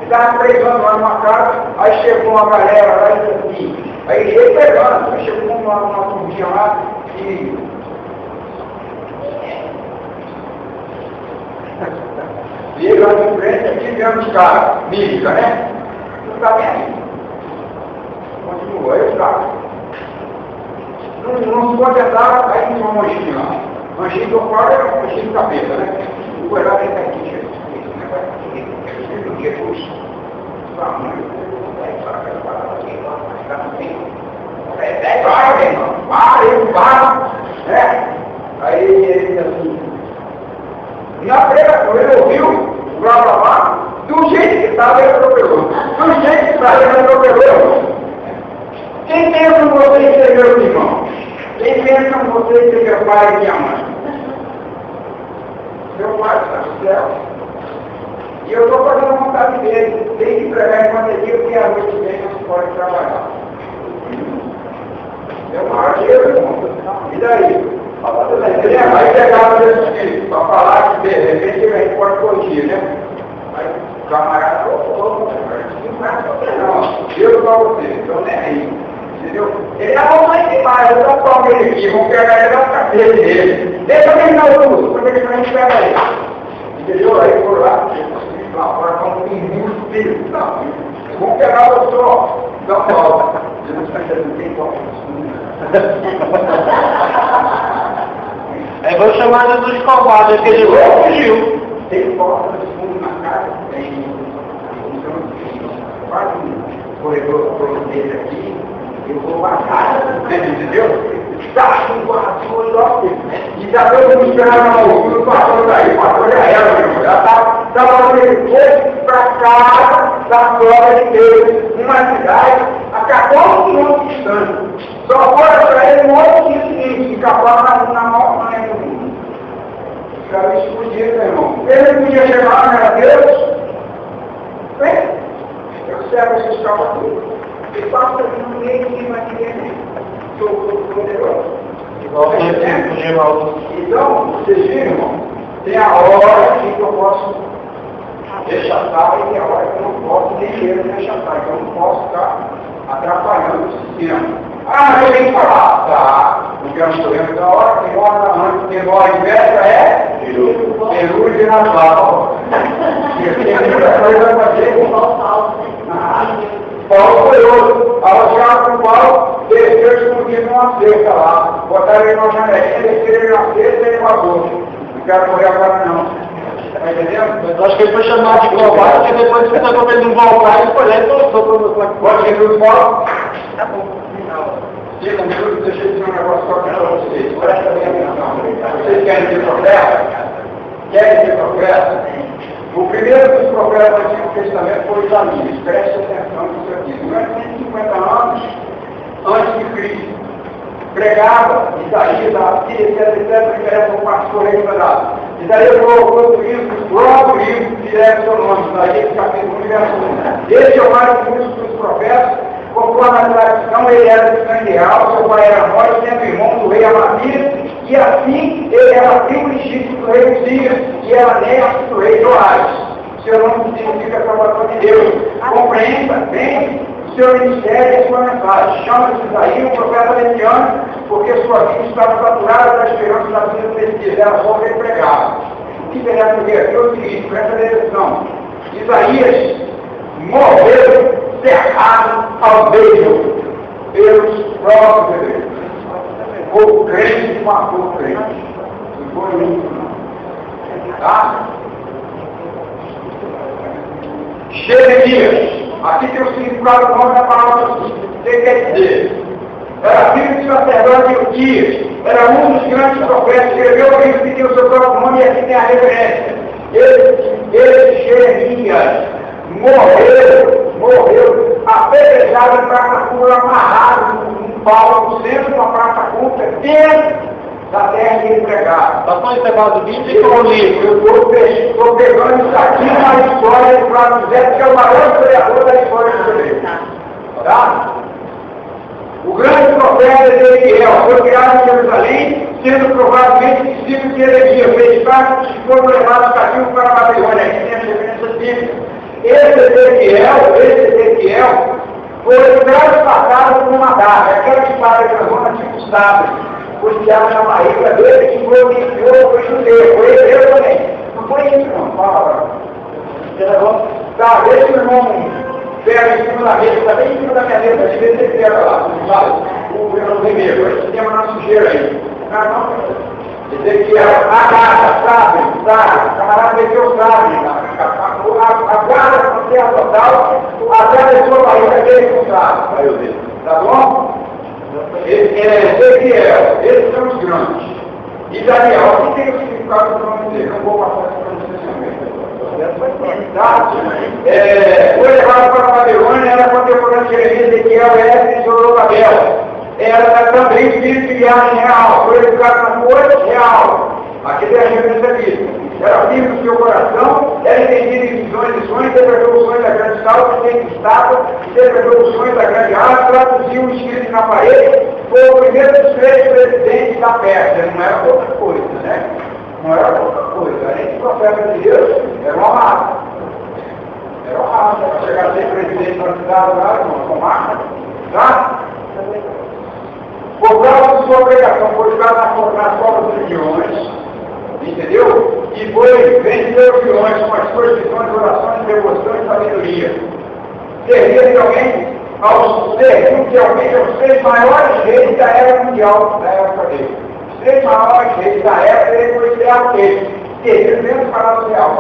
Estava pregando lá numa casa, aí chegou uma galera lá e disse assim, aí ele pregando, aí chegou uma turminha lá e... E ele lá em frente, aqui vendo os caras, mímica, né? Não está bem aí. Continua, aí os caras. Não se pode andar, aí tem uma manchinha lá. Manchinha do fora é uma manchinha do capeta, né? Foi lá dentro aqui, Jesus. Aí ele disse assim, na pregação ele ouviu, blá blá blá, do jeito que estava ele atropelou. Do jeito que estava ele atropelou. Quem pensa em você ser meu irmão? Quem pensa em você ser meu pai e minha mãe? Meu pai está no céu. E eu estou fazendo a vontade dele. Tem que pregar enquanto é dia, porque a noite vem não se pode trabalhar. É uma arqueira, irmão. E daí? Aí pegava Jesus Cristo para falar que de repente a gente pode corrigir, né? Aí o camarada falou, não, Deus para você, então nem aí. Entendeu? Ele é uma mãe demais, eu não tomo ele aqui, vamos pegar ele na cabeça dele. Deixa eu terminar o curso, quando ele a gente pega ele. Entendeu? Aí por lá fora como um muro filho. Não, vamos pegar o só. Não volta. Jesus Cristo não tem como. Aí vou chamar Jesus de covarde, aquele louco fugiu. Tem porta de fundo na casa, tem quase um corredor dele aqui. Eu vou passar, entendeu? Está com o pastor logo. E já todo mundo esperando o pastor daí, o pastor já era, meu irmão. Já estava para casa da glória de Deus, uma cidade a 14 quilômetros distante. Só fora para ele um outro seguinte, que acabava na maior praia do mundo. Os caras explodiram, meu irmão. Ele podia chegar, não era Deus? Bem, eu servo esses caras tudo. E passa aqui no meio de uma ninguém. Sou poderoso. Então, vocês viram, irmão? Tem a hora que eu posso rechaçar e tem a hora que eu não posso nem mesmo rechaçar. Então eu não posso estar atrapalhando o sistema. Ah, mas eu tenho que falar. Tá, porque eu não estou vendo da hora, quem mora em festa é peru de Natal. E tem muita coisa para fazer com Paulo foi outro. Ao chegar com o Paulo, desceu escondido numa cerca lá. Botaram ele numa janelinha, desceram ele na cerca e ele passou. Não quero morrer agora não. Tá entendendo? Mas acho que ele foi chamado de covarde, porque depois que ele não voltar, ele foi lá e torçou para você. Pode ir tudo Paulo? Tá bom. 5 minutos, deixa eu dizer um negócio só para vocês. Presta bem atenção. Vocês querem ser profeta? Querem ser profeta? O primeiro dos profetas do Antigo Testamento foi Isaías. Preste atenção nisso aqui. Durante 150 anos antes de Cristo, pregava Isaías, etc, interessa um pastor regional. Isaías colocou o próprio livro que leva o seu nome, Isaías capítulo 1, verso 1. Esse é o mais curso dos profetas. Conforme a tradição, ele era de sangue real, seu pai era morto, sendo irmão do rei Amazias, e assim ele era primo legítimo do rei Uzias, e era neto do rei Joás. Seu nome significa salvação de Deus. Compreenda bem o seu ministério e sua mensagem. Chama-se Isaías, um profeta messiânico, porque sua vida estava saturada da esperança da vida do Messias, era só que ele pregava. O que interessa aqui é o seguinte, presta atenção. Isaías morreu cerrado ao meio pelos próprios eleitos. O crente matou o crente. Não foi isso, não. Tá? Jeremias. Aqui tem o significado do nome da palavra. O que quer dizer? Era filho de sacerdote Ilquias. Era um dos grandes profetas. Escreveu o livro que tem o seu próprio nome e aqui tem a referência. Esse Jeremias morreu apedrejado em praça pública, amarrado num pau no centro de uma praça pública, dentro da terra de consegue pregar. Está só encerrado o vídeo e com o livro. Eu estou pegando isso aqui na história de Flávio José, que é o maior historiador da história do Brasil. Tá? O grande profeta Ezequiel foi criado em Jerusalém, sendo provavelmente discípulo de Jeremias, fez parte dos que foram levados cativo para a Babilônia, que tem as referências bíblicas. Esse Ezequiel foi transpassado por uma daga, aquela espada grandona tipo sabre, puxada na barriga dele, que foi o enviou, foi judeu, foi hebreu também. Não foi isso, não, fala. Tá, deixa o irmão pega em cima da mesa, está bem em cima da minha mesa, às vezes ele pega lá, o irmão primeiro, esse tema na sujeira aí. Não. Ezequiel, a daga, sabe, camarada meteu sabe, a guarda não tem a total, até a sua barriga dele com sabe. Tá bom? Ezequiel, esses são os grandes. E Daniel, aqui tem o significado do nome dele, não vou passar isso para vocês também. Foi levado para a Babilônia, era contemporâneo de Jeremias, Ezequiel, e Zorobabel. Era também espírito de viagem real, foi educado na corte real. Aquele é a referência bíblica. Era vivo no seu coração, era entendido em visões e sonhos, interpretou os sonhos da grande salva, tem estátua, interpretou os sonhos da grande árvore, traduziu o escrito na parede, foi o primeiro dos 3 presidentes da Pérsia, não era outra coisa, né? Não era outra coisa, além de profeta de Deus, era uma massa. Era uma massa, para chegar a ser presidente da cidade lá, com massa, tá? Por causa de sua pregação, foi jogado nas covas dos leões, entendeu? E foi venceu os leões com as suas visões, orações, devoção e sabedoria. Serviu fielmente aos 3 maiores reis da era mundial, da época dele. Os 3 maiores reis da época, ele foi servo dele. Serviu mesmo para o real,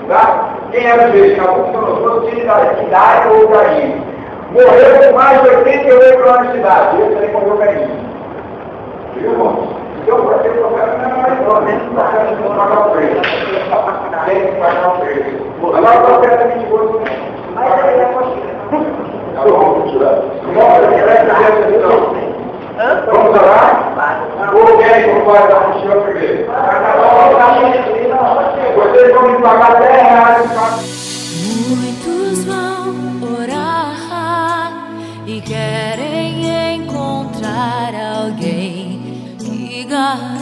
tá? Quem era o rei? Nabucodonosor, filho da cidade ou da ilha. Morreu com mais de 88 anos de idade. Ele também morreu velhinho. Viu, irmão? Então, para ser profeta, não é mais bom, nem se pagar o preço. Tem que pagar o preço. Agora, o profeta me ligou. Mas ele é possível. Tá bom? Vamos orar? Ou quem não vai dar um senhor primeiro? Vocês vão me pagar R$10. Muitos vão orar e querem encontrar alguém que garante